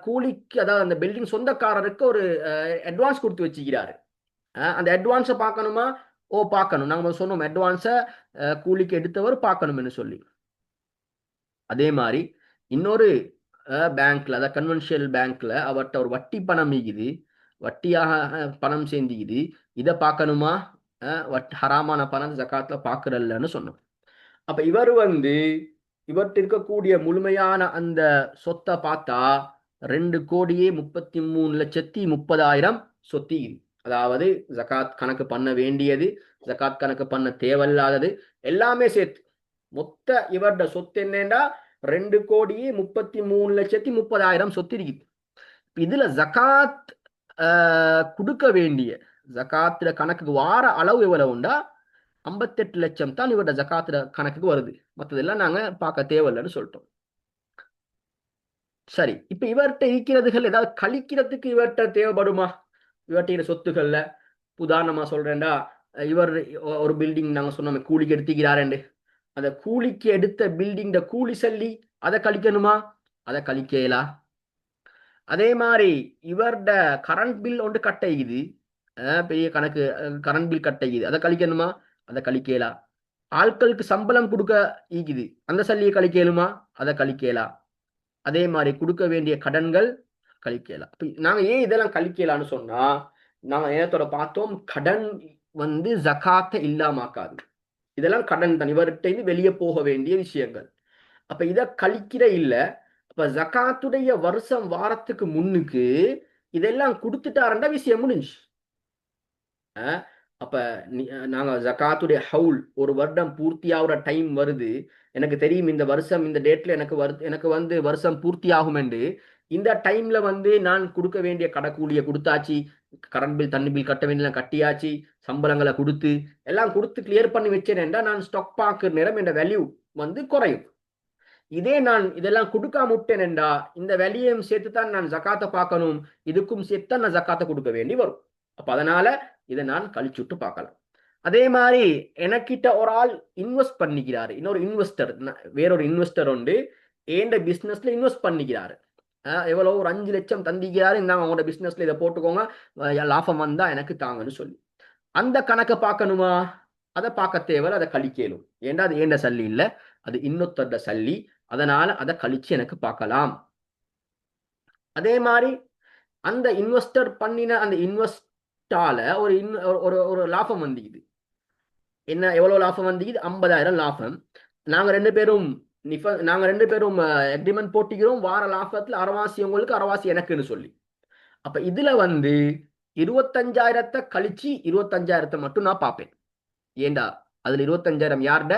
கூலிக்கு, அதாவது அந்த பில்டிங் சொந்தக்காரருக்கு ஒரு அட்வான்ஸ் கொடுத்து வச்சுக்கிறாரு. அந்த அட்வான்ஸை பார்க்கணுமா? பார்க்கணும். நாங்க சொன்னோம் அட்வான்ஸை கூலிக்கு எடுத்தவர் பார்க்கணும்னு சொல்லி. அதே மாதிரி இன்னொரு பேங்க்ல, அதாவது கன்வென்ஷியல் பேங்க்ல அவர்கிட்ட ஒரு வட்டி பணம் இருக்குது, வட்டியாக பணம் சேர்ந்துக்குது, இதை பார்க்கணுமா? ஹராமான பணம் ஜகாத்ல பார்க்கறல்லன்னு சொன்னோம். அப்ப இவர்கிட்ட இருக்கக்கூடிய முழுமையான அந்த சொத்தை பார்த்தா 2,33,30,000 சொத்தி, அதாவது ஜகாத் கணக்கு பண்ண வேண்டியது, ஜகாத் கணக்கு பண்ண தேவையில்லாதது எல்லாமே சேர்த்து மொத்த இவரோட சொத்து என்னண்டா 2,33,30,000 சொத்து இருக்குது. இதுல ஜகாத் கொடுக்க வேண்டிய, ஜகாத்துல கணக்குக்கு வார அளவு எவ்வளவு உண்டா? 58 லட்சம் தான் இவரோட ஜகாத்துல கணக்குக்கு வருது, மற்றதெல்லாம் நாங்க பார்க்க தேவையில்லைன்னு சொல்லிட்டோம். சரி, இப்ப இவர்கிட்ட இருக்கிறதுகள் ஏதாவது கழிக்கிறதுக்கு இவர்கிட்ட தேவைப்படுமா? இவர்கிட்ட சொத்துக்கள்ல உதாரணமா சொல்றேன்டா, இவர் ஒரு பில்டிங் நாங்க சொன்னோம் கூலிக்கு எடுத்துக்கிறாரு, அந்த கூலிக்கு எடுத்த பில்டிங் கூலி சல்லி, அதை கழிக்கணுமா? அதை கழிக்கலா. அதே மாதிரி இவரோட கரண்ட் பில் ஒன்று கட்டைக்குது, பெரிய கணக்கு கரண்ட் பில் கட்டைக்குது, அதை கழிக்கணுமா? அதை கழிக்கலா. ஆட்களுக்கு சம்பளம் கொடுக்க ஈக்குது, அந்த சல்லியை கழிக்கலுமா? அதை கழிக்கலா. அதே மாதிரி கொடுக்க வேண்டிய கடன்கள் கழிக்கலாம். நாங்க ஏன் இதெல்லாம் கழிக்கலான்னு சொன்னா, நாங்க நேரத்தோட பார்த்தோம், கடன் ஜகாத்தை இல்லாமக்காது. இதெல்லாம் கடன் தான், இவர்கிட்ட வெளியே போக வேண்டிய விஷயங்கள். அப்ப இத கழிக்கிற இல்ல. அப்ப ஜகாத்துடைய வருஷம் வாரத்துக்கு முன்னுக்கு இதெல்லாம் கொடுத்துட்டாருண்டா விஷயம் முடிஞ்சு. அப்ப நாங்க ஜகாத்துடைய ஹவுல் ஒரு வருடம் பூர்த்தி ஆகுற டைம் வருது, எனக்கு தெரியும் இந்த வருஷம் இந்த டேட்ல எனக்கு வருஷம் பூர்த்தி ஆகும் என்று. இந்த டைம்ல நான் கொடுக்க வேண்டிய கடைக்கூலியை கொடுத்தாச்சு, கரண்ட் பில் தண்ணி பில் கட்ட வேண்டிய கட்டியாச்சு, சம்பளங்களை கொடுத்து எல்லாம் கொடுத்து கிளியர் பண்ணி வச்சேன், நான் ஸ்டாக் பார்க்குற நேரம் என் வேல்யூ குறையும். இதே நான் இதெல்லாம் கொடுக்காம விட்டேன்டா, இந்த வேல்யூயும் சேர்த்து தான் நான் ஜகாத்தை பார்க்கணும், இதுக்கும் சேர்த்து தான் நான் ஜகாத்தை கொடுக்க வேண்டி வரும். அப்ப அதனால இதை நான் கழிச்சுட்டு பார்க்கலாம். அதே மாதிரி எனக்கிட்ட ஒரு ஆள் இன்வெஸ்ட் பண்ணிக்கிறாரு, இன்னொரு இன்வெஸ்டர், வேறொரு இன்வெஸ்டர் உண்டு, ஏண்ட பிசினஸ்ல இன்வெஸ்ட் பண்ணிக்கிறாரு. எவ்வளோ ஒரு 5 லட்சம் தந்திக்கிறாரு, இந்தாங்க உங்களோட பிசினஸ்ல இதை போட்டுக்கோங்க, லாபம் வந்தா எனக்கு தாங்கன்னு சொல்லி. அந்த கணக்கை பார்க்கணுமா? அதை பார்க்க தேவை, அதை கழிக்கலும். ஏண்டா அது ஏண்ட சல்லி இல்ல, அது இன்னொருத்தருட சல்லி. அதனால அதை கழிச்சு எனக்கு பார்க்கலாம். அதே மாதிரி அந்த இன்வெஸ்டர் பண்ணின அந்த இன்வெஸ்டால ஒரு ஒரு லாபம் வந்திக்குது. என்ன எவ்வளவு லாபம் வந்திக்குது? 50,000 லாபம். நாங்க ரெண்டு பேரும் அக்ரிமெண்ட் போட்டிக்கிறோம், வார லாபத்துல அரவாசி உங்களுக்கு அரவாசி எனக்குன்னு சொல்லி. அப்ப இதுல 25,000 கழிச்சு 25,000 மட்டும் நான் பார்ப்பேன். ஏண்டா அதுல 25,000 யார்ட?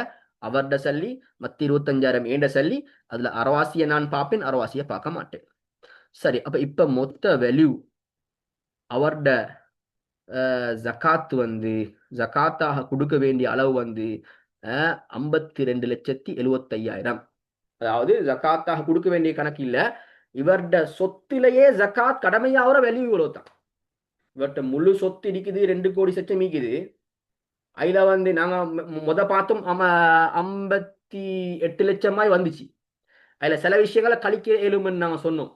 அவர்ட சல்லி. மத்த 25,000 ஏண்ட சல்லி. அதுல அரவாசியை நான் பார்ப்பேன், அரவாசியை பார்க்க மாட்டேன். சரி, அப்ப இப்ப மொத்த வேல்யூ அவர்ட ஜகாத் ஜகாத்தாக கொடுக்க வேண்டிய அளவு 52,75,000. அதாவது ஜகாத்தாக கொடுக்க வேண்டிய கணக்கு இல்ல, இவர்ட சொத்திலேயே ஜகாத் கடமையாகிற வேல்யூ இவ்வளவு தான். இவர்கிட்ட முழு சொத்து இருக்குது, 2 கோடி சச்சம் இருக்குது. அதுல நாங்க பார்த்தோம் 58 லட்சமாய் வந்துச்சு. அதுல சில விஷயங்களை கழிக்க இயலும்னு நாங்க சொன்னோம்.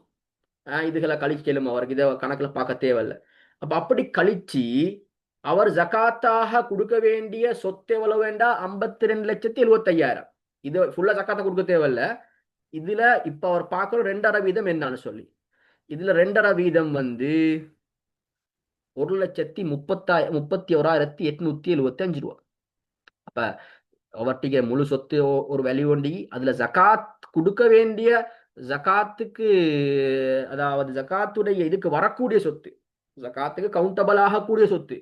இதுகளை கழிக்க இயலும், அவருக்கு இதை கணக்குல பார்க்க தேவையில்லை. அப்ப அப்படி கழிச்சு அவர் ஜகாத்தாக கொடுக்க வேண்டிய சொத்து எவ்வளவு வேண்டா? 52,75,000. இது ஃபுல்லா ஜகாத்தா கொடுக்க தேவையில்ல. இதுல இப்ப அவர் பார்க்கணும் 2.5% என்னன்னு சொல்லி. இதுல 2.5% 1,31,875 ரூபா. அப்ப அவர்ட்டிக முழு சொத்து ஒரு வேல்யூ ஒண்டி, அதுல ஜகாத் கொடுக்க வேண்டிய ஜகாத்துக்கு, அதாவது ஜகாத்துடைய இதுக்கு வரக்கூடிய சொத்து, ஜகாத்துக்கு கவுண்டபிள் ஆகக்கூடிய சொத்து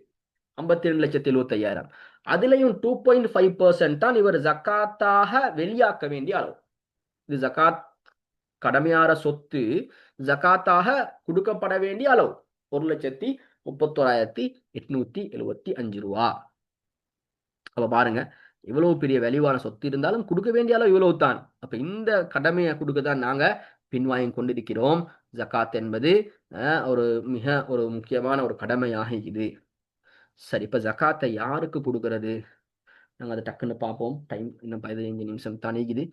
52,75,000. அதுலயும் 2.5% தான் இவர் ஜகாத்தாக வெளியாக்க வேண்டிய அளவு. இது ஜகாத் கடமையார சொத்து ஜகாத்தாக கொடுக்கப்பட வேண்டிய அளவு 1,31,875 ரூபா. அப்ப பாருங்க, இவ்வளவு பெரிய வெளிவான சொத்து இருந்தாலும் கொடுக்க வேண்டிய அளவு இவ்வளவு தான். அப்ப இந்த கடமையை கொடுக்கதான் நாங்க பின்வாங்கி கொண்டிருக்கிறோம். ஜகாத் என்பது மிக ஒரு முக்கியமான ஒரு கடமையாக இது. சரி, இப்ப ஜகாத்தை யாருக்கு கொடுக்கறது? நாங்க அதை டக்குன்னு பார்ப்போம். டைம் இன்னும் 15 நிமிஷம் தானிக்குது.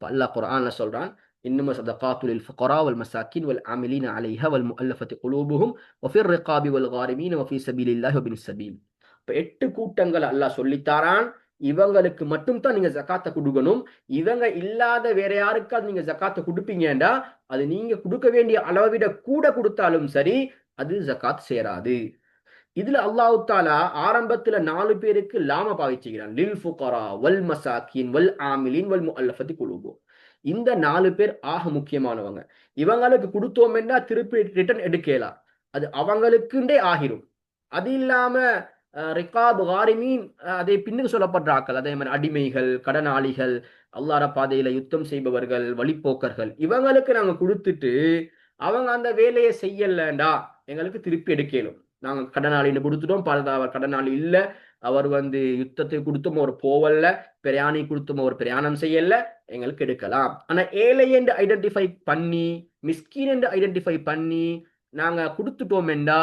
அல்லாஹ் குர்ஆன்ல சொல்றான், இன்னும் صدقات للفقراء والمساكين والعاملين عليها والمؤلفة قلوبهم وفي الرقاب والغارمين وفي سبيل الله وابن السبيل. இப்ப 8 கூட்டங்கள் அல்லாஹ் சொல்லித்தாரான். இவங்களுக்கு மட்டும் தான் நீங்க ஜகாத்தை கொடுக்கணும். இவங்க இல்லாத வேற யாருக்காவது நீங்க ஜகாத்தை கொடுப்பீங்கடா, அது நீங்க கொடுக்க வேண்டிய அளவை விட கூட கொடுத்தாலும் சரி, அது ஜகாத் சேராது. இதுல அல்லாஹ் தாலா ஆரம்பத்துல 4 பேருக்கு லாம பாவிச்சுக்கிறான். லில் ஃபுகரா வல் மசாக்கின் வல் ஆமிலின் வல் முஅல்லஃபதி குலூபுஹும். இந்த 4 பேர் ஆக முக்கியமானவங்க. இவங்களுக்கு கொடுத்தோம்னா திருப்பி ரிட்டர்ன் எடுக்கலாம், அது அவங்களுக்குண்டே ஆகிரும். அது இல்லாம ரிகாப் காரிமீன், அதை பின்னுக்கு சொல்லப்படுற ஆக்கள், அதே மாதிரி அடிமைகள், கடனாளிகள், அல்லாஹ்ர பாதையில யுத்தம் செய்பவர்கள், வழிப்போக்கர்கள், இவங்களுக்கு நாங்க கொடுத்துட்டு அவங்க அந்த வேலையை செய்யலண்டா எங்களுக்கு திருப்பி எடுக்கலும். நாங்க கடனாளின்னு கொடுத்துட்டோம், அவர் கடனாளி இல்ல, அவர் யுத்தத்தை கொடுத்தோம் அவர் போவல்ல, பிரயாணி கொடுத்தோம் அவர் பிரயாணம் செய்யல, எங்களுக்கு எடுக்கலாம். ஆனா ஏழை என்று ஐடென்டிஃபை பண்ணி, மிஸ்கீன் என்று ஐடென்டிஃபை பண்ணி நாங்க கொடுத்துட்டோம் என்றா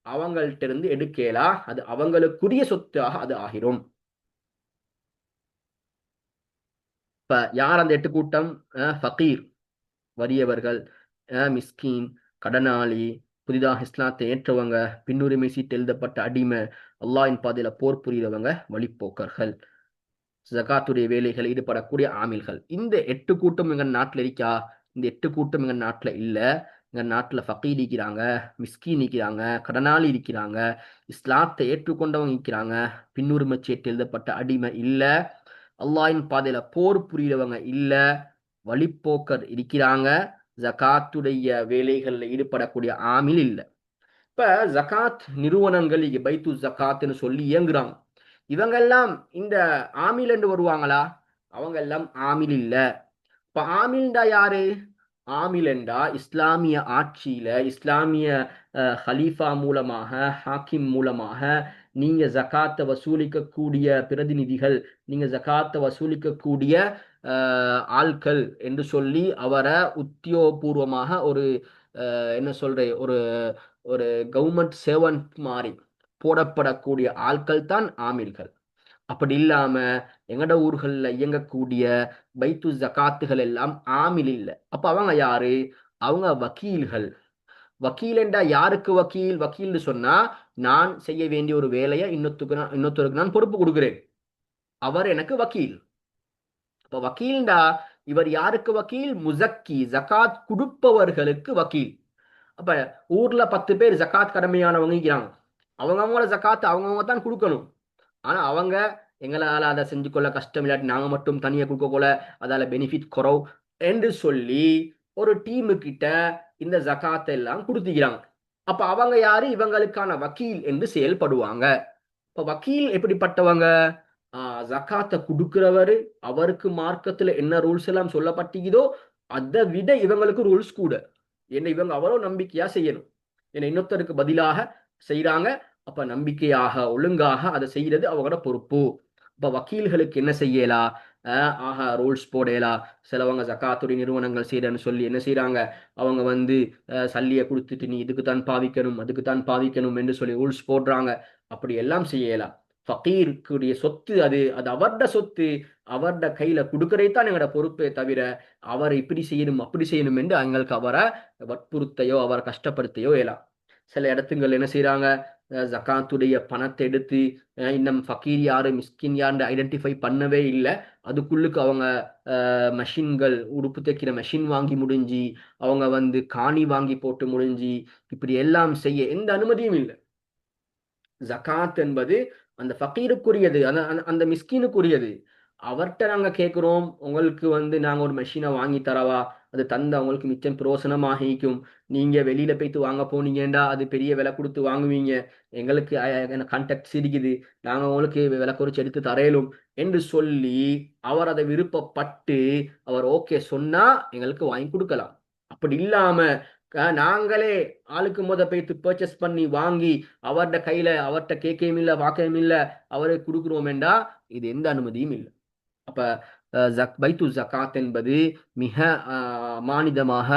அவங்கள்ட்ட இருந்து எடுக்கலாம், அது அவங்களுக்குரிய சொத்தாக அது ஆகிரும். இப்ப யார் அந்த 8 கூட்டம்? ஃபகீர் வறியவர்கள், மிஸ்கீன் கடனாளி, புதிதாக இஸ்லாத்தை ஏற்றவங்க, பின்னுரிமை சீட்டு எழுதப்பட்ட அடிமை, அல்லாஹ்வின் பாதையில போர் புரிகிறவங்க, வழிப்போக்கர்கள், ஜகாத்துடைய வேலைகள் ஈடுபடக்கூடிய ஆமில்கள். இந்த 8 கூட்டம் எங்க நாட்டுல இருக்கா? இந்த 8 கூட்டம் எங்க நாட்டுல இல்ல. எங்க நாட்டுல ஃபகீர் இருக்கிறாங்க, மிஸ்கீன் இருக்கிறாங்க, கடனாளி இருக்கிறாங்க, இஸ்லாத்தை ஏற்றுக்கொண்டவங்க இருக்கிறாங்க, பின்னுரிமை சீட்டு எழுதப்பட்ட அடிமை இல்ல, அல்லாஹ்வின் பாதையில போர் புரிகிறவங்க இல்ல, வழிப்போக்கர் இருக்கிறாங்க, ஜகாத்துடைய வேலைகள்ல ஈடுபடக்கூடிய ஆமில் இல்ல. இப்ப ஜகாத் நிறுவனங்கள் பைத்து ஜகாத்னு சொல்லி இயங்குறாங்க. இவங்க எல்லாம் இந்த ஆமில் என்று வருவாங்களா? அவங்க எல்லாம் ஆமில் இல்ல. இப்ப ஆமில்டா யாரு? ஆமில் என்றா இஸ்லாமிய ஆட்சியில, இஸ்லாமிய ஹலீஃபா மூலமாக, ஹாக்கிம் மூலமாக நீங்க ஜகாத்தை வசூலிக்கக்கூடிய பிரதிநிதிகள், நீங்க ஜகாத்தை வசூலிக்கக்கூடிய ஆட்கள் என்று சொல்லி அவரை உத்தியோகபூர்வமாக ஒரு என்ன சொல்றேன், ஒரு ஒரு கவர்மெண்ட் சேவன்ட் மாதிரி போடப்படக்கூடிய ஆட்கள் தான் ஆமில்கள். அப்படி இல்லாம எங்கட ஊர்கள்ல இயங்கக்கூடிய பைத்து ஜகாத்துகள் எல்லாம் ஆமில் இல்லை. அப்ப அவங்க யாரு? அவங்க வக்கீல்கள். வக்கீல் என்றா யாருக்கு வக்கீல்? வக்கீல்னு சொன்னா நான் செய்ய வேண்டிய ஒரு வேலையை இன்னொருத்தருக்கு நான் பொறுப்பு கொடுக்கிறேன், அவர் எனக்கு வக்கீல். அப்ப வக்கீல்டா இவர் யாருக்கு வக்கீல்? முசக்கி ஜகாத் கொடுப்பவர்களுக்கு வக்கீல். அப்ப ஊர்ல 10 பேர் ஜகாத் கடமையானவங்க இருக்கிறாங்க. அவங்கவுங்கள ஜகாத் அவங்கவுங்க தான் கொடுக்கணும். ஆனா அவங்க எங்களால அதை செஞ்சு கொள்ள கஷ்டம், இல்லாட்டி நாங்க மட்டும் தனியா கொடுக்க கொள்ள அதால பெனிஃபிட் குறவு என்று சொல்லி ஒரு டீமு கிட்ட இந்த ஜகாத்தை எல்லாம் கொடுத்துக்கிறாங்க. அப்ப அவங்க யாரு? இவங்களுக்கான வக்கீல் என்று செயல்படுவாங்க. இப்ப வக்கீல் எப்படிப்பட்டவங்க? ஜகாத்தை கொடுக்கிறவரு, அவருக்கு மார்க்கத்துல என்ன ரூல்ஸ் எல்லாம் சொல்லப்பட்டிக்குதோ அதை விட இவங்களுக்கு ரூல்ஸ் கூட. என்ன இவங்க அவ்வளவு நம்பிக்கையா செய்யணும். என்ன இன்னொருத்தருக்கு பதிலாக செய்யறாங்க. அப்ப நம்பிக்கையாக ஒழுங்காக அதை செய்யறது அவங்களோட பொறுப்பு. அப்ப வக்கீல்களுக்கு என்ன செய்யலாம்? ரூல்ஸ் போடலாம். சிலவங்க ஜகாத்துடைய நிறுவனங்கள் செய்யறன்னு சொல்லி என்ன செய்யறாங்க? அவங்க வந்து சல்லியை கொடுத்துட்டு நீ இதுக்கு தான் பாவிக்கணும், அதுக்கு தான் பாவிக்கணும் என்று சொல்லி ரூல்ஸ் போடுறாங்க. அப்படி எல்லாம் செய்யலாம். ஃபகீருக்குரிய சொத்து அது அது அவர்ட சொத்து, அவர்ட கையில கொடுக்கறதைத்தான் எங்களோட பொறுப்பே தவிர அவர் இப்படி செய்யணும் அப்படி செய்யணும் என்று எங்களுக்கு அவரை வற்புறுத்தையோ அவரை கஷ்டப்படுத்தையோ இயலாம். சில இடத்துங்கள் என்ன செய்யறாங்க? ஜகாத்துடைய பணத்தை எடுத்து இன்னும் ஃபக்கீர் யாரு மிஸ்கின் யாருன்னு ஐடென்டிஃபை பண்ணவே இல்லை. அதுக்குள்ளுக்கு அவங்க மெஷின்கள், உடுப்பு தைக்கிற மெஷின் வாங்கி முடிஞ்சு, அவங்க வந்து காணி வாங்கி போட்டு முடிஞ்சு, இப்படி எல்லாம் செய்ய எந்த அனுமதியும் இல்லை. ஜகாத் என்பது அந்த ஃபக்கீருக்குரியது, அந்த மிஸ்கினுக்குரியது. அவர்கிட்ட நாங்க கேட்கிறோம், உங்களுக்கு வந்து நாங்க ஒரு மெஷினை வாங்கி தரவா, அது தந்து அவங்களுக்கு மிச்சம் பிரோசனமாகிக்கும். நீங்க வெளியில போய்த்து வாங்க போனீங்கடா அது பெரிய விலை கொடுத்து வாங்குவீங்க, எங்களுக்கு கான்டாக்ட் இருக்குது, நாங்க உங்களுக்கு விலை குறைச்சு எடுத்து தரையலும் என்று சொல்லி அவர் அதை விருப்பப்பட்டு அவர் ஓகே சொன்னா எங்களுக்கு வாங்கி கொடுக்கலாம். அப்படி இல்லாம நாங்களே ஆளுக்கு போய்த்து பர்ச்சேஸ் பண்ணி வாங்கி அவர்ட கையில அவர்கிட்ட கேட்கவும் இல்லை வாக்கவும் இல்லை அவரை கொடுக்குறோமேண்டா இது எந்த அனுமதியும் இல்லை. அப்ப பைத்து ஜகாத் என்பது மிக மானிதமாக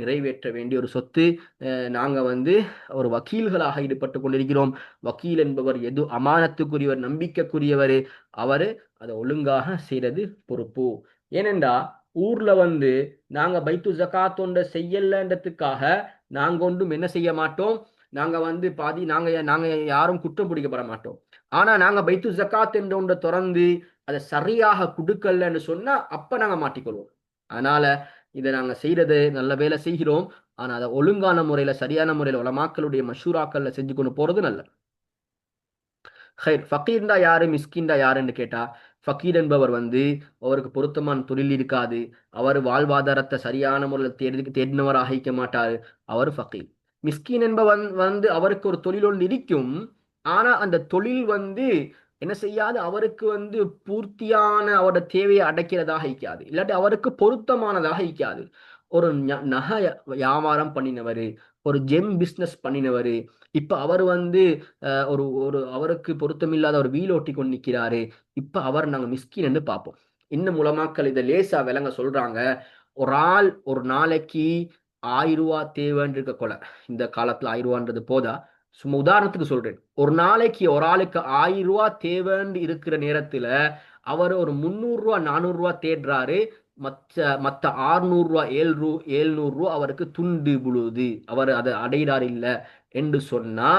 நிறைவேற்ற வேண்டிய ஒரு சொத்து. நாங்க வந்து ஒரு வக்கீல்களாக ஈடுபட்டு கொண்டிருக்கிறோம். வக்கீல் என்பவர் எது அமானத்துக்குரியவர், நம்பிக்கைக்குரியவர், அவரு அதை ஒழுங்காக செய்யறது பொறுப்பு. ஏனென்றா ஊர்ல வந்து நாங்க பைத்து ஜகாத் ஒன்றை செய்யலன்றதுக்காக நாங்க ஒன்றும் என்ன செய்ய மாட்டோம். நாங்க வந்து பாதி நாங்க நாங்க யாரும் குற்றம் பிடிக்கப்பட மாட்டோம். ஆனா நாங்க பைத்து ஜகாத் என்ற ஒன்றை திறந்து அதை சரியாக கொடுக்கலன்னு சொன்னா அப்ப நாங்க மாட்டிக்கொள்வோம். அதனால இதை நாங்க செய்யறது நல்ல வேலை செய்கிறோம். ஆனா அதை ஒழுங்கான முறையில சரியான முறையில உலமாக்களுடைய மஷூராக்கள்ல செஞ்சு கொண்டு போறது நல்ல. ஃபக்கீர்டா யாரு, மிஸ்கின்டா யாருன்னு கேட்டா, ஃபக்கீர் என்பவர் வந்து அவருக்கு பொருத்தமான தொழில் இருக்காது, அவர் வாழ்வாதாரத்தை சரியான முறையில் தேடினவராக இருக்க மாட்டாரு, அவர் ஃபக்கீர். மிஸ்கின் என்பவன் வந்து அவருக்கு ஒரு தொழில் ஒன்று இருக்கும். ஆனா அந்த தொழில் வந்து என்ன செய்யாது, அவருக்கு வந்து பூர்த்தியான அவரோட தேவையை அடைக்கிறதாக இருக்காது, இல்லாட்டி அவருக்கு பொருத்தமானதாக இருக்காது. ஒரு நகை வியாபாரம் பண்ணினவர், ஒரு ஜெம் பிஸ்னஸ் பண்ணினவர், இப்ப அவர் வந்து ஒரு ஒரு அவருக்கு பொருத்தமில்லாத ஒரு வீல் ஓட்டி கொண்டு நிற்கிறாரு. இப்ப அவர் நாங்க மிஸ்கின் என்று பார்ப்போம். இன்னும் உலமாக்கள் இதை லேசா விளங்க சொல்றாங்க. ஒரு ஆள் ஒரு நாளைக்கு 1000 ரூபாய் தேவைன்னு இருக்க கொலை. இந்த காலத்துல 1000 ரூபான்றது போதா, சும்மா உதாரணத்துக்கு சொல்றேன். ஒரு நாளைக்கு ஒரு ஆளுக்கு 1000 ரூபாய் தேவைன்னு இருக்கிற நேரத்துல அவர் ஒரு 300 ரூபாய் 400 ரூபாய் தேடுறாரு. மத்த 600 ரூபாய் 700 ரூபாய் அவருக்கு துண்டு விழுது, அவர் அதை அடையிறார் இல்ல என்று சொன்னா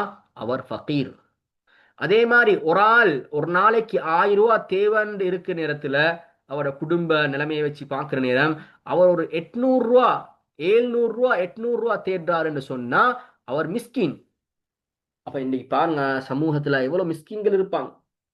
அவர் ஃபகீர். அதே மாதிரி ஒரு ஆள் ஒரு நாளைக்கு 1000 ரூபாய் தேவைன்னு இருக்கிற நேரத்துல அவரோட குடும்ப நிலைமையை வச்சு பார்க்கிற நேரம் அவர் ஒரு 800 ரூபாய் 700 ரூபாய் 800 ரூபாய் தேடுறாருன்னு சொன்னா அவர் மிஸ்கின். அப்ப இன்னைக்கு பாருங்க சமூகத்துல எவ்வளவு மிஸ்கின்கள் இருப்பாங்க.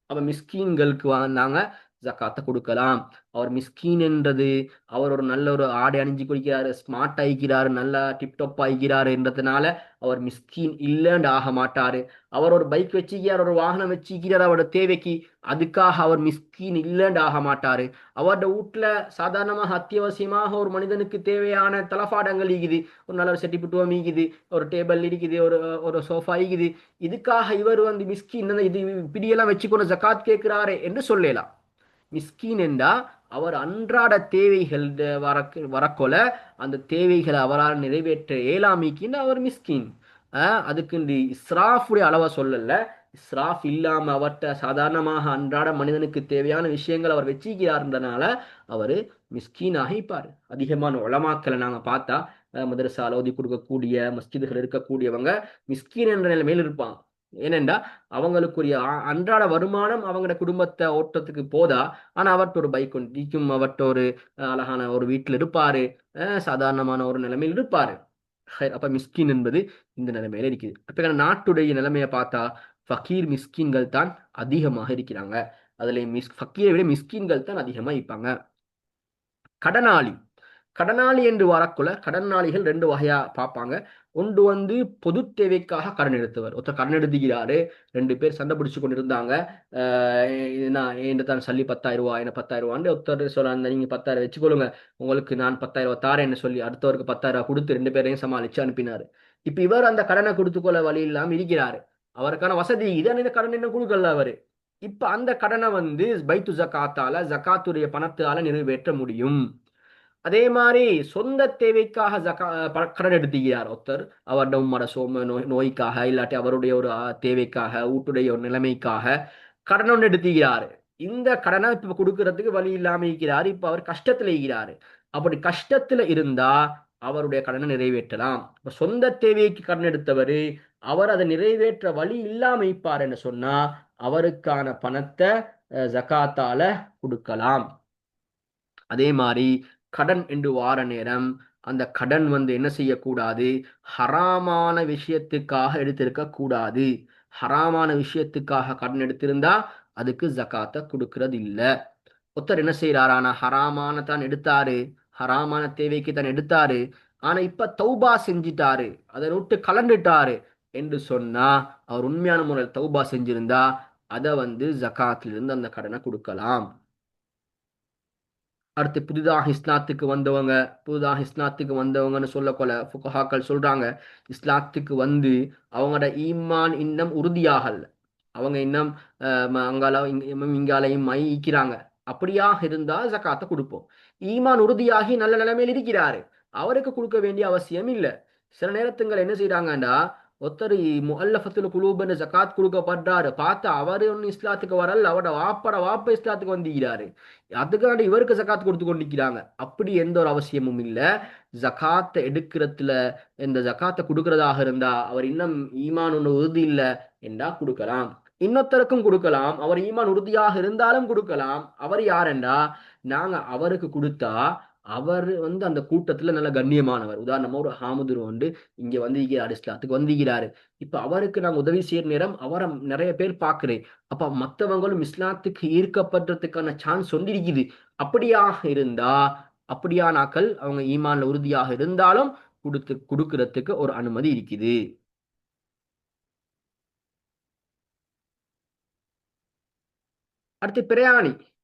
அப்ப மிஸ்கீன்களுக்கு நாங்க ஜக்காத்தை கொடுக்கலாம். அவர் மிஸ்கீன் என்றது அவர் ஒரு நல்ல ஒரு ஆடை அணிஞ்சு கொடுக்கிறாரு, ஸ்மார்ட் ஆகிக்கிறாரு, நல்லா டிப்டாப் ஆகிக்கிறாரு என்றதுனால அவர் மிஸ்கீன் இல்லைன்னு ஆக மாட்டாரு. அவர் ஒரு பைக் வச்சுக்கிறார், ஒரு வாகனம் வச்சுக்கிறார் அவரோட தேவைக்கு, அதுக்காக அவர் மிஸ்கீன் இல்லைன்னு ஆக மாட்டாரு. அவரோட வீட்டுல சாதாரணமாக அத்தியாவசியமாக ஒரு மனிதனுக்கு தேவையான தளபாடங்கள் இருக்குது, ஒரு நல்ல ஒரு செட்டிப்புட்டுவம் இருக்குது, ஒரு டேபிள் இருக்குது, ஒரு ஒரு சோஃபா இருக்குது, இதுக்காக இவர் வந்து மிஸ்கீன் இது இப்படியெல்லாம் வச்சுக்கொண்டு ஜக்காத் கேட்கிறாரே என்று சொல்லலாம். மிஸ்கீன் என்றா அவர் அன்றாட தேவைகள் வரக்கொல அந்த தேவைகளை அவரால் நிறைவேற்ற இயலாமைக்குன்னு அவர் மிஸ்கீன். அதுக்கு இஸ்ராஃபுடைய அளவை சொல்லல, இஸ்ராஃப் இல்லாம அவர்கிட்ட சாதாரணமாக அன்றாட மனிதனுக்கு தேவையான விஷயங்கள் அவர் வச்சிக்கிறார்ன்றனால அவரு மிஸ்கீனாக இருப்பார். அதிகமான உலமாக்களை நாங்க பார்த்தா மதரசால ஓதி கொடுக்கக்கூடிய மஸ்ஜிதுகள் இருக்கக்கூடியவங்க மிஸ்கீன் என்ற நிலைமையில் இருப்பாங்க. ஏனென்றா அவங்களுக்குரிய அன்றாட வருமானம் அவங்களோட குடும்பத்தை ஓட்டத்துக்கு போதா. ஆனா அவர்கிட்ட ஒரு பைக் ஒன்றிக்கும், அவர்கிட்ட ஒரு அழகான ஒரு வீட்டில் இருப்பாரு, சாதாரணமான ஒரு நிலைமையில் இருப்பாரு. அப்ப மிஸ்கின் என்பது இந்த நிலைமையில இருக்குது. அப்ப நாட்டுடைய நிலைமையை பார்த்தா ஃபக்கீர் மிஸ்கின்கள் தான் அதிகமாக இருக்கிறாங்க. அதுல ஃபக்கீரை விட மிஸ்கின்கள் தான் அதிகமா இருப்பாங்க. கடனாளி கடனாளி என்று வரக்குள்ள கடனாளிகள் ரெண்டு வகையா பார்ப்பாங்க. ஒன்று வந்து பொது தேவைக்காக கடன் எடுத்தவர். ஒருத்தர் கடன் எடுத்துக்கிறாரு, ரெண்டு பேர் சண்டை பிடிச்சு கொண்டு இருந்தாங்க. என்ன தான் சல்லி 10,000 ரூபாய், என்ன 10,000 ரூபான்னு ஒருத்தர் சொல்றாங்க, நீங்க 10,000 வச்சுக்கொள்ளுங்க, உங்களுக்கு நான் 10,000 ரூபாய் தாரேன்னு சொல்லி அடுத்தவருக்கு 10,000 ரூபாய் கொடுத்து ரெண்டு பேரையும் சமாளிச்சு அனுப்பினாரு. இப்ப இவர் அந்த கடனை கொடுத்துக்கொள்ள வழி இல்லாம இருக்கிறாரு. அவருக்கான வசதி இதான், இந்த கடன் என்ன கொடுக்கல அவரு. இப்ப அந்த கடனை வந்து பைத்து ஜக்காத்தால ஜக்காத்துடைய பணத்தால நிறைவேற்ற முடியும். அதே மாதிரி சொந்த தேவைக்காக கடன் எடுத்துக்கிறார் ஒருத்தர். அவருடைய உம்மட சோம நோய்க்காக இல்லாட்டி அவருடைய ஒரு தேவைக்காக வீட்டுடைய ஒரு நிலைமைக்காக கடன் ஒன்று எடுத்துக்கிறாரு. இந்த கடனை இப்ப கொடுக்கறதுக்கு வழி இல்லாம இருக்கிறாரு. இப்ப அவர் கஷ்டத்துல இருக்கிறாரு. அப்படி கஷ்டத்துல இருந்தா அவருடைய கடனை நிறைவேற்றலாம். சொந்த தேவைக்கு கடன் எடுத்தவர் அவர் அதை நிறைவேற்ற வழி இல்லாம இருப்பார் என்று சொன்னா அவருக்கான பணத்தை ஜகாத்தால கொடுக்கலாம். அதே மாதிரி கடன் என்று வார நேரம் அந்த கடன் வந்து என்ன செய்யக்கூடாது, ஹராமான விஷயத்துக்காக எடுத்திருக்க கூடாது. ஹராமான விஷயத்துக்காக கடன் எடுத்திருந்தா அதுக்கு ஜகாத்தை கொடுக்கறது இல்ல. ஒருத்தர் என்ன செய்யறாரு, ஆனா ஹராமான தான் எடுத்தாரு, ஹராமான தேவைக்கு தான் எடுத்தாரு, ஆனா இப்ப தௌபா செஞ்சிட்டாரு, அதை விட்டு கலண்டுட்டாரு என்று சொன்னா அவர் உண்மையான முறையில் தௌபா செஞ்சிருந்தா அதை வந்து ஜகாத்திலிருந்து அந்த கடனை கொடுக்கலாம். அடுத்து புதிதாக இஸ்லாத்துக்கு வந்தவங்கன்னு சொல்லக்கொள்ள ஃபுகஹாக்கள் சொல்றாங்க, இஸ்லாத்துக்கு வந்து அவங்களோட ஈமான் இன்னும் உறுதியாகல, அவங்க இன்னும் இங்காலையும் ஈக்கிறாங்க. அப்படியாக இருந்தா ஜகாத்தை கொடுப்போம். ஈமான் உறுதியாகி நல்ல நிலைமையில் இருக்கிறாரு, அவருக்கு கொடுக்க வேண்டிய அவசியம் இல்லை. சில நேரத்துங்கள் என்ன செய்யறாங்கடா, ஒருத்தர் முஅல்லஃபத்துல் குலூப்னு ஜகாத் கொடுக்கப்படுறாரு, பார்த்தா அவரு ஒன்னு இஸ்லாத்துக்கு வரல, அவரோட வாப்ப இஸ்லாத்துக்கு வந்திருக்கிறாரு, அதுக்காண்டி இவருக்கு ஜகாத் கொடுத்து கொண்டிருக்கிறாங்க. அப்படி எந்த ஒரு அவசியமும் இல்லை. ஜகாத்தை எடுக்கிறதுல இந்த ஜகாத்தை கொடுக்கறதாக இருந்தா அவர் இன்னும் ஈமான் ஒன்று உறுதி இல்லை என்றா கொடுக்கலாம். இன்னொருத்தருக்கும் கொடுக்கலாம், அவர் ஈமான் உறுதியாக இருந்தாலும் கொடுக்கலாம். அவர் யாரென்றா, நாங்க அவருக்கு கொடுத்தா அவர் வந்து அந்த கூட்டத்துல நல்ல கண்ணியமானவர். உதாரணமா ஒரு ஹாமுதுர் வந்து இங்க வந்திருக்கிறார், இஸ்லாத்துக்கு வந்திருக்கிறாரு. இப்ப அவருக்கு நாங்க உதவி செய்யற நேரம் அவரை நிறைய பேர் பாக்குறேன். அப்ப மற்றவங்களும் இஸ்லாத்துக்கு ஈர்க்கப்படுறதுக்கான சான்ஸ் ஒன்றிருக்குது. அப்படியாக இருந்தா அப்படியானாக்கள் அவங்க ஈமான்ல உறுதியாக இருந்தாலும் கொடுக்கறதுக்கு ஒரு அனுமதி இருக்குது. அடுத்து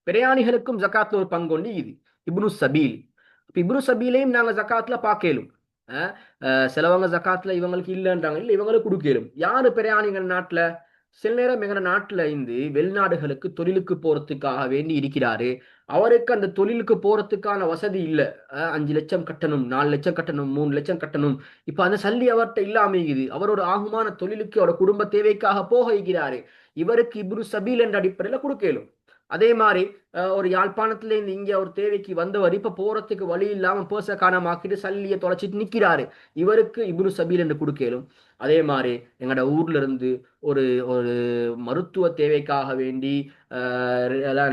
பிரயாணிகளுக்கும் ஜக்காத்ல ஒரு பங்கு ஒன்று இது, இப்னு சபீல். இப்னு சபீலையும் நாங்க ஜக்காத்ல பார்க்கலும். சிலவங்க ஜக்காத்ல இவங்களுக்கு இல்லைன்றாங்க, இல்லை இவங்களுக்கு கொடுக்கலும். யாரு பிரயாணிகள் நாட்டுல, சில நேரம் எங்க நாட்டுல இருந்து வெளிநாடுகளுக்கு தொழிலுக்கு போறதுக்காக வேண்டி இருக்கிறாரு, அவருக்கு அந்த தொழிலுக்கு போறதுக்கான வசதி இல்லை. 5 லட்சம் கட்டணும், 4 லட்சம் கட்டணும், 3 லட்சம் கட்டணும். இப்ப அந்த சல்லி அவர்கிட்ட இல்லாம இருக்குது. அவர் ஒரு ஆகுமான தொழிலுக்கு அவரோட குடும்ப தேவைக்காக போக இருக்கிறாரு, இவருக்கு இப்னு சபீல் என்ற அடிப்படையில கொடுக்கலும். அதே மாதிரி ஒரு யாழ்ப்பாணத்துல இருந்து இங்க ஒரு தேவைக்கு வந்தவர் இப்ப போறதுக்கு வழி இல்லாம பேச காணமாக்கிட்டு சல்லியை தொலைச்சிட்டு நிக்கிறாரு, இவருக்கு இப்னு சபீல் என்று கொடுக்கலும். அதே மாதிரி எங்களோட ஊர்ல இருந்து ஒரு ஒரு மருத்துவ தேவைக்காக வேண்டி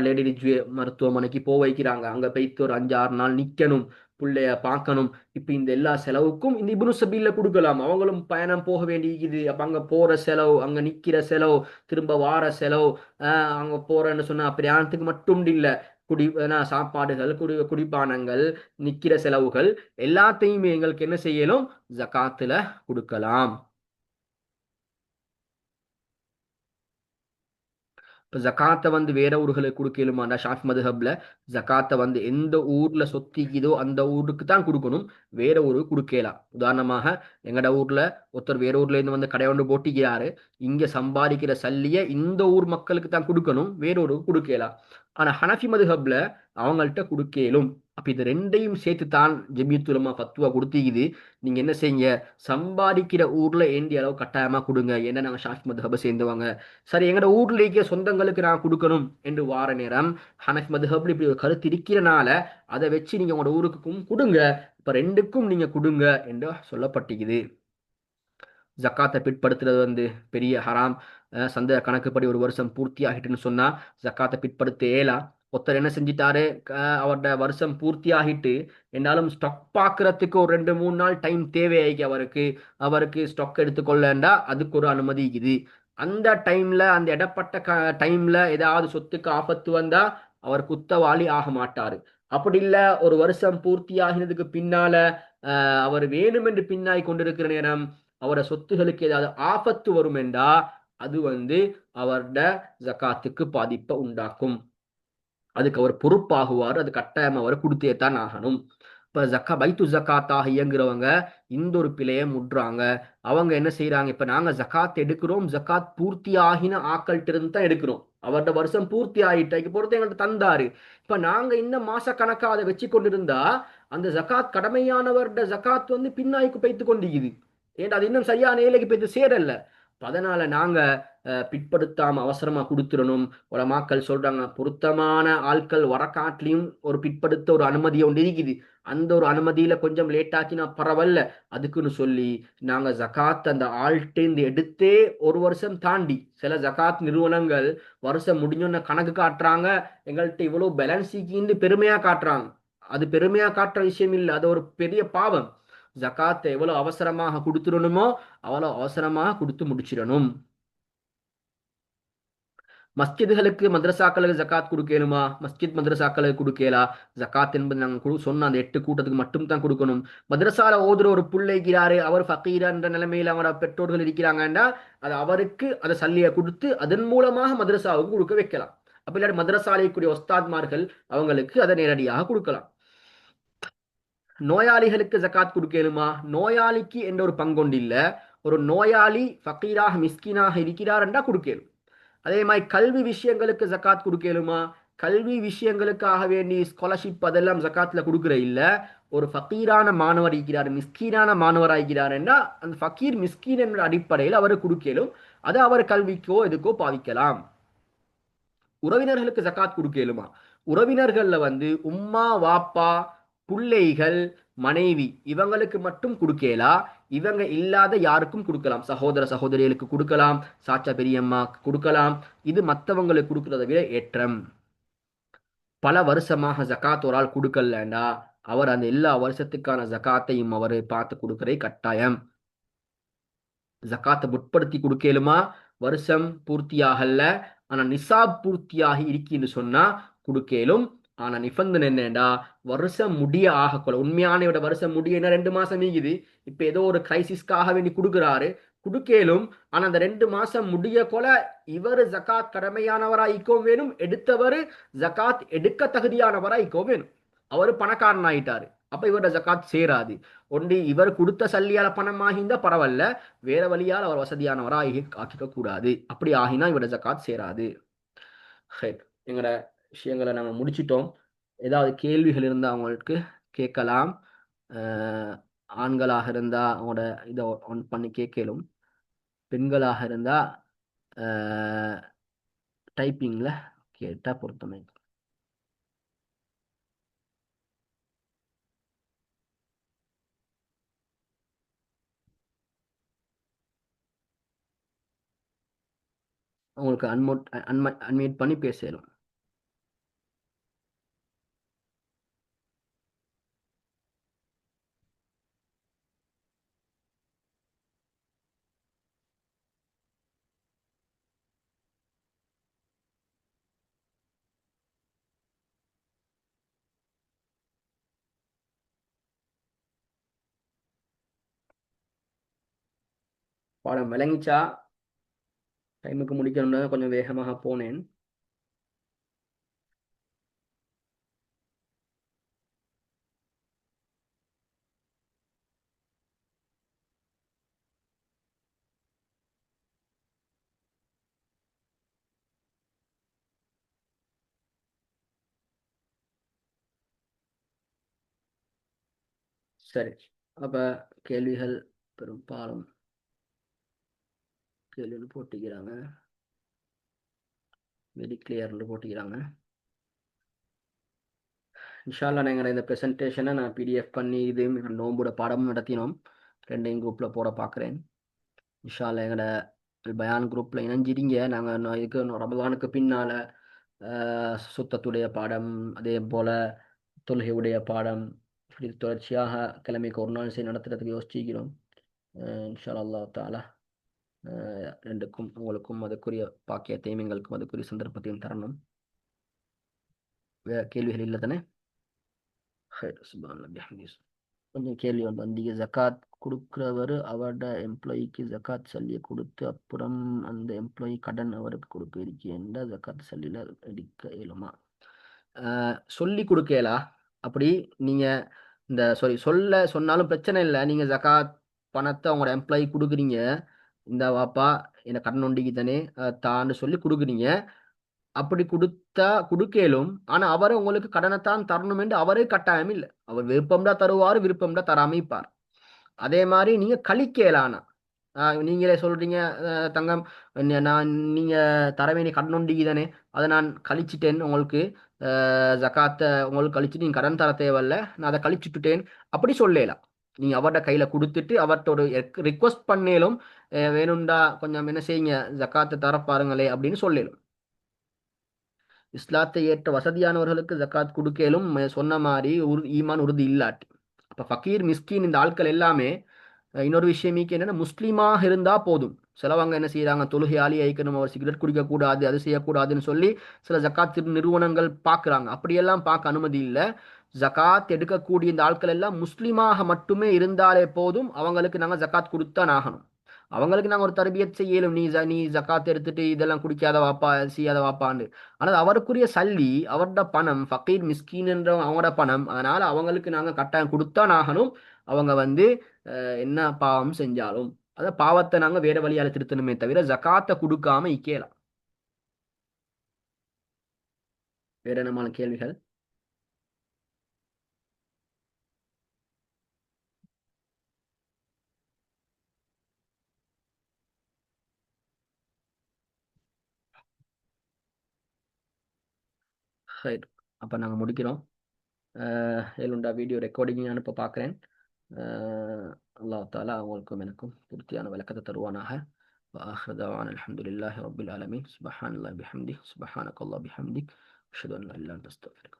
லேடி ரிஜ்வே மருத்துவமனைக்கு வைக்கிறாங்க, அங்க போய்த்து ஒரு 5-6 நாள் நிக்கணும், பிள்ளைய பார்க்கணும். இப்ப இந்த எல்லா செலவுக்கும் இந்த இப்னு சபீல்ல கொடுக்கலாம். அவங்களும் பயணம் போக வேண்டியது, அப்ப அங்க போற செலவு, அங்க நிக்கிற செலவு, திரும்ப வார செலவு, அங்க போறேன்னு சொன்னா பிரயாணத்துக்கு மட்டும் இல்ல, சாப்பாடுகள், குடிபானங்கள், நிக்கிற செலவுகள் எல்லாத்தையுமே எங்களுக்கு என்ன செய்யலும், ஜகாத்துல கொடுக்கலாம். இப்போ ஜக்காத்தை வந்து வேற ஊர்களுக்கு கொடுக்கலுமாண்டா ஷாஃபி மதுஹப்ல ஜக்காத்தை வந்து எந்த ஊர்ல சொத்திக்குதோ அந்த ஊருக்கு தான் கொடுக்கணும், வேற ஊருக்கு கொடுக்கலாம். உதாரணமாக எங்கட ஊர்ல ஒருத்தர் வேற ஊர்ல இருந்து வந்து கடை ஒன்று போட்டிக்கிறாரு, இங்க சம்பாதிக்கிற சல்லிய இந்த ஊர் மக்களுக்கு தான் கொடுக்கணும், வேற ஊருக்கு கொடுக்கலாம். ஆனா ஹனஃபி மதுஹப்ல அவங்கள்ட்ட கொடுக்கலும். அப்ப இது ரெண்டையும் சேர்த்து தான் ஜமியத்துல் உலமா ஃபத்வா கொடுத்திக்குது. நீங்க என்ன செய்யுங்க, சம்பாதிக்கிற ஊர்ல ஏண்டிய அளவு கட்டாயமா கொடுங்க. ஏன்னா நாங்க ஷாஃபி மதுஹபை சேர்ந்தவங்க. சரி, எங்கட ஊர்ல இருக்க சொந்தங்களுக்கு நான் கொடுக்கணும் என்று வார நேரம் ஹனஃபி மதுஹப்ல இப்படி ஒரு கருத்து இருக்கிறனால அதை வச்சு நீங்க உங்களோட ஊருக்கும் கொடுங்க. இப்ப ரெண்டுக்கும் நீங்க கொடுங்க என்று சொல்லப்பட்டிருக்குது. ஜக்காத்தை பிற்படுத்துறது வந்து பெரிய ஹராம். சந்தை கணக்குப்படி ஒரு வருஷம் பூர்த்தி ஆகிட்டுன்னு சொன்னா ஜக்காத்தை பிற்படுத்த ஏலா. ஒருத்தர் என்ன செஞ்சிட்டாரு, அவரோட வருஷம் பூர்த்தி ஆகிட்டு என்னாலும் ஸ்டாக் பார்க்கறதுக்கு ஒரு 2 3 நாள் டைம் தேவையாகி அவருக்கு அவருக்கு ஸ்டாக் எடுத்துக்கொள்ளண்டா அதுக்கு ஒரு அனுமதி இருக்குது. அந்த டைம்ல அந்த இடப்பட்ட டைம்ல ஏதாவது சொத்துக்கு ஆபத்து வந்தா அவர் குத்தவாளி ஆக மாட்டாரு. அப்படி இல்ல, ஒரு வருஷம் பூர்த்தி ஆகினதுக்கு பின்னால அவர் வேணுமென்று பின்னாய் கொண்டிருக்கிற நேரம் அவரோட சொத்துகளுக்கு ஏதாவது ஆபத்து வரும் என்றா அது வந்து அவரோட ஜக்காத்துக்கு பாதிப்பை உண்டாக்கும். அதுக்கு அவர் பொறுப்பாகுவார். அது கட்டாயம் அவர் கொடுத்தே தான் ஆகணும். இப்ப பைத்து ஜக்காத்தாக இயங்குறவங்க இந்த ஒரு பிழையை முடுறாங்க. அவங்க என்ன செய்யறாங்க, இப்ப நாங்க ஜக்காத் எடுக்கிறோம், ஜக்காத் பூர்த்தி ஆகின ஆக்கள்கிட்ட இருந்து தான் எடுக்கிறோம். அவரோட வருஷம் பூர்த்தி ஆயிட்டு பொறுத்து எங்கள்கிட்ட தந்தாரு. இப்ப நாங்க இன்னும் மாச கணக்கா அதை வச்சு கொண்டிருந்தா அந்த ஜக்காத் கடமையானவரோட ஜக்காத் வந்து பின்னாய்க்கு பைத்து கொண்டிருக்குது. ஏன்னா அது இன்னும் சரியான ஏழைக்கு போய் சேரல. அதனால நாங்க பிற்படுத்தாம அவசரமா கொடுத்துடணும். உலமாக்கள் சொல்றாங்க, பொருத்தமான ஆட்கள் வரக்காட்டிலையும் ஒரு பிற்படுத்த ஒரு அனுமதியை ஒன்று இருக்குது. அந்த ஒரு அனுமதியில கொஞ்சம் லேட் ஆக்கினா பரவாயில்ல. அதுக்குன்னு சொல்லி நாங்க ஜகாத் அந்த ஆள்கிட்டேந்து எடுத்தே ஒரு வருஷம் தாண்டி சில ஜகாத் நிறுவனங்கள் வருஷம் முடிஞ்சோன்னு கணக்கு காட்டுறாங்க, எங்கள்கிட்ட இவ்வளவு பேலன்ஸ் பெருமையா காட்டுறாங்க. அது பெருமையா காட்டுற விஷயம் இல்லை, அது ஒரு பெரிய பாவம். ஜகாத்தை எவ்வளவு அவசரமாக கொடுத்துடணுமோ அவ்வளவு அவசரமாக கொடுத்து முடிச்சிடணும். மஸ்ஜிதுகளுக்கு மദ്രസാக்களுக்கு ஜகாத் கொடுக்கலுமா? மஸ்ஜித் மദ്രസാக்களுக்கு கொடுக்கலா? ஜகாத் என்பது நாங்கள் சொன்ன அந்த 8 கூட்டத்துக்கு மட்டும் தான் கொடுக்கணும். மദ്രസാல ஓதுற ஒரு பிள்ளைக்கிறாரு, அவர் ஃபக்கீர் என்ற நிலைமையில் அவரோட பெற்றோர்கள் இருக்கிறாங்கன்னா அது அவருக்கு அதை சல்லியை கொடுத்து அதன் மூலமாக மദ്രസാவுக்கு கொடுக்க வைக்கலாம். அப்ப இல்லாட்டி மദ്രസാலைக்குரிய ஒஸ்தாத்மார்கள் அவங்களுக்கு அதை நேரடியாக கொடுக்கலாம். நோயாளிகளுக்கு ஜகாத் கொடுக்கலுமா? நோயாளிக்கு என்ற ஒரு பங்கொண்டு இல்ல. ஒரு நோயாளி ஃபக்கீராக மிஸ்கீனாக இருக்கிறார் என்றா கொடுக்கலும். அதே மாதிரி கல்வி விஷயங்களுக்கு ஜக்காத் கொடுக்கலுமா? கல்வி விஷயங்களுக்காக வேண்டி ஸ்காலர்ஷிப் அதெல்லாம் ஜக்காத்துல கொடுக்குற இல்ல. ஒரு ஃபக்கீரான மாணவர் இருக்கிறார், மிஸ்கீனான மாணவர் ஆகிறார் என்றால் அந்த ஃபக்கீர் மிஸ்கீன் என்ற அடிப்படையில் அவர் கொடுக்கலும். அதை அவர் கல்விக்கோ எதுக்கோ பாவிக்கலாம். உறவினர்களுக்கு ஜக்காத் கொடுக்கலுமா? உறவினர்கள்ல வந்து உம்மா வாப்பா பிள்ளைகள் மனைவி இவங்களுக்கு மட்டும் கொடுக்கலா. இவங்க இல்லாத யாருக்கும் கொடுக்கலாம். சகோதர சகோதரிகளுக்கு கொடுக்கலாம், சாச்சா பெரியம்மா கொடுக்கலாம். இது மற்றவங்களுக்கு கொடுக்கறத விட ஏற்றம். பல வருஷமாக ஜக்காத் ஒரு ஆள் கொடுக்கலண்டா அவர் அந்த எல்லா வருஷத்துக்கான ஜக்காத்தையும் அவர் பார்த்து கொடுக்கறே கட்டாயம். ஜக்காத்தை முற்படுத்தி கொடுக்கலுமா? வருஷம் பூர்த்தியாகல, ஆனா நிசாப் பூர்த்தியாகி இருக்குன்னு சொன்னா கொடுக்கலும். ஆனா நிபந்தனை என்னடா, வருஷம் முடிய ஆகக்கூட உண்மையான வருஷம் முடிய 2 மாசம் நீங்குது. இப்ப ஏதோ ஒரு கிரைசிஸ்க்காக வேண்டி கொடுக்குறாரு, கொடுக்கலும். ஆனா அந்த 2 மாசம் முடிய கொல இவர் ஜக்காத் கடமையானவராய்க்கோ வேணும், எடுத்தவர் ஜக்காத் எடுக்க தகுதியானவராய்க்கோ வேணும். அவரு பணக்காரன் ஆயிட்டாரு, அப்ப இவரோட ஜக்காத் சேராது. ஒண்டி இவர் கொடுத்த சல்லியால பணமாகிந்தா பரவாயில்ல, வேற வழியால் அவர் வசதியானவராக ஆக்கிக்க கூடாது. அப்படி ஆகினா இவரோட ஜக்காத் சேராது. எங்களோட விஷயங்களை நாங்கள் முடிச்சிட்டோம். ஏதாவது கேள்விகள் இருந்தால் அவங்களுக்கு கேட்கலாம். ஆண்களாக இருந்தால் அவங்களோட இதை ஒன் பண்ணி கேட்கலும். பெண்களாக இருந்தால் டைப்பிங்கில் கேட்டால் பொருத்தமை. உங்களுக்கு அன்மியூட் பண்ணி பேசலும். பாடம் விளங்கிச்சா? டைமுக்கு முடிக்கணும்னு கொஞ்சம் வேகமாக போனேன். சரி. அப்ப கேள்விகள் பெரும்பாலும் கேள்விகள் போட்டிக்கிறாங்க. வெரி கிளியர்னு போட்டிக்கிறாங்க. இன்ஷால்லா எங்களோட இந்த ப்ரெசன்டேஷனை நான் பிடிஎஃப் பண்ணி இது நோம்போட பாடமும் நடத்தினோம். ரெண்டையும் குரூப்பில் போட பார்க்குறேன். இன்ஷால்லா எங்களோட பயான் குரூப்பில் இணைஞ்சிருங்க. நாங்கள் இதுக்கு ரமலானுக்கு பின்னால் சுத்தத்துடைய பாடம், அதே போல் தொழுகையுடைய பாடம், இப்படி தொடர்ச்சியாக கிழமைக்கு ஒரு நாள் நடத்துறதுக்கு யோசிச்சிக்கிறோம். இன்ஷா அல்லாஹ் தாலா ரெண்டுக்கும் உங்களுக்கும் அதுக்குரிய பாக்கியத்தையும் எங்களுக்கும் அதுக்குரிய சந்தர்ப்பத்தையும் தரணும். கேள்விகள் இல்லை தானே? கொஞ்சம் கேள்வி வந்து ஜக்காத் கொடுக்குறவர் அவரோட எம்ப்ளாயிக்கு ஜக்காத் சல்லியை கொடுத்து அப்புறம் அந்த எம்ப்ளாயி கடன் அவருக்கு கொடுக்க இருக்கேன்டா ஜக்காத் சல்லியில் எடுக்க இயலுமா? சொல்லி கொடுக்கலா. அப்படி நீங்க இந்த சொன்னாலும் பிரச்சனை இல்லை. நீங்க ஜக்காத் பணத்தை அவங்களோட எம்ப்ளாயி கொடுக்குறீங்க, இந்த வாப்பா என்ன கடன் ஒண்டிக்கு தானே தான்னு சொல்லி கொடுக்குறீங்க. அப்படி கொடுக்கலும். ஆனா அவரை உங்களுக்கு கடனைத்தான் தரணும் என்று அவரே கட்டாயம் இல்லை. அவர் விருப்பம்டா தருவார், விருப்பம்டா தராமிப்பார். அதே மாதிரி நீங்க கழிக்கலானா நீங்களே சொல்றீங்க, தங்கம் நான் நீங்க தர வேண்டிய கடன் ஒண்டிக்கு தானே அதை நான் கழிச்சிட்டேன், உங்களுக்கு ஜக்காத்தை உங்களுக்கு கழிச்சுட்டு நீங்க கடன் தர தேவையில்ல, நான் அதை கழிச்சுட்டுட்டேன் அப்படி சொல்லலாம். நீங்க அவர்கிட்ட கையில கொடுத்துட்டு அவர்கிட்ட ஒரு ரிக்வஸ்ட் பண்ணேலும், வேணும்டா கொஞ்சம் என்ன செய்யுங்க ஜக்காத்தை தர பாருங்களே அப்படின்னு சொல்லலும். இஸ்லாத்தை ஏற்ற வசதியானவர்களுக்கு ஜக்காத் கொடுக்கலும் சொன்ன மாதிரி ஈமான் உறுதி இல்லாட்டி. அப்ப ஃபக்கீர் மிஸ்கின் இந்த ஆட்கள் எல்லாமே இன்னொரு விஷயம் என்னன்னா முஸ்லீமாக இருந்தா போதும். சிலவங்க என்ன செய்யறாங்க, தொழுகையாளி ஐக்கணும், அவர் சிகரெட் குடிக்க கூடாது, அது செய்யக்கூடாதுன்னு சொல்லி சில ஜக்காத் நிறுவனங்கள் பார்க்குறாங்க. அப்படியெல்லாம் பார்க்க அனுமதி இல்லை. ஜக்காத் எடுக்கக்கூடிய இந்த ஆட்கள் எல்லாம் முஸ்லீமாக மட்டுமே இருந்தாலே போதும், அவங்களுக்கு நாங்கள் ஜக்காத் கொடுத்தான் ஆகணும். அவங்களுக்கு நாங்கள் ஒரு தர்பியத் செய்யலும், நீ ஜக்காத் எடுத்துட்டு இதெல்லாம் குடிக்காத வாப்பா, செய்யாத வாப்பான்னு. ஆனால் அவருக்குரிய சல்லி, அவரோட பணம், ஃபக்கீர் மிஸ்கீன் என்ற அவங்களோட பணம், அதனால அவங்களுக்கு நாங்கள் கட்டாயம் கொடுத்தான் ஆகணும். அவங்க வந்து என்ன பாவம் செஞ்சாலும் அத பாவத்தை நாங்க வேற வழியால திருத்தணுமே தவிர ஜக்காத்தை கொடுக்காம இக்கலாம். வேற என்னமான கேள்விகள்? சரி, அப்ப நாங்க முடிக்கிறோம். ஏழுண்டா வீடியோ ரெக்கார்டிங் அனுப்ப பார்க்குறேன். அல்லாஹ் தாலா அவங்களுக்கும் எனக்கும் பூர்த்தியான விளக்கத்தை தருவானாக. وآخر دعوانا الحمد لله رب العالمين سبحان الله بحمده سبحانك الله بحمدك أشهد أن لا إله إلا أنت أستغفرك.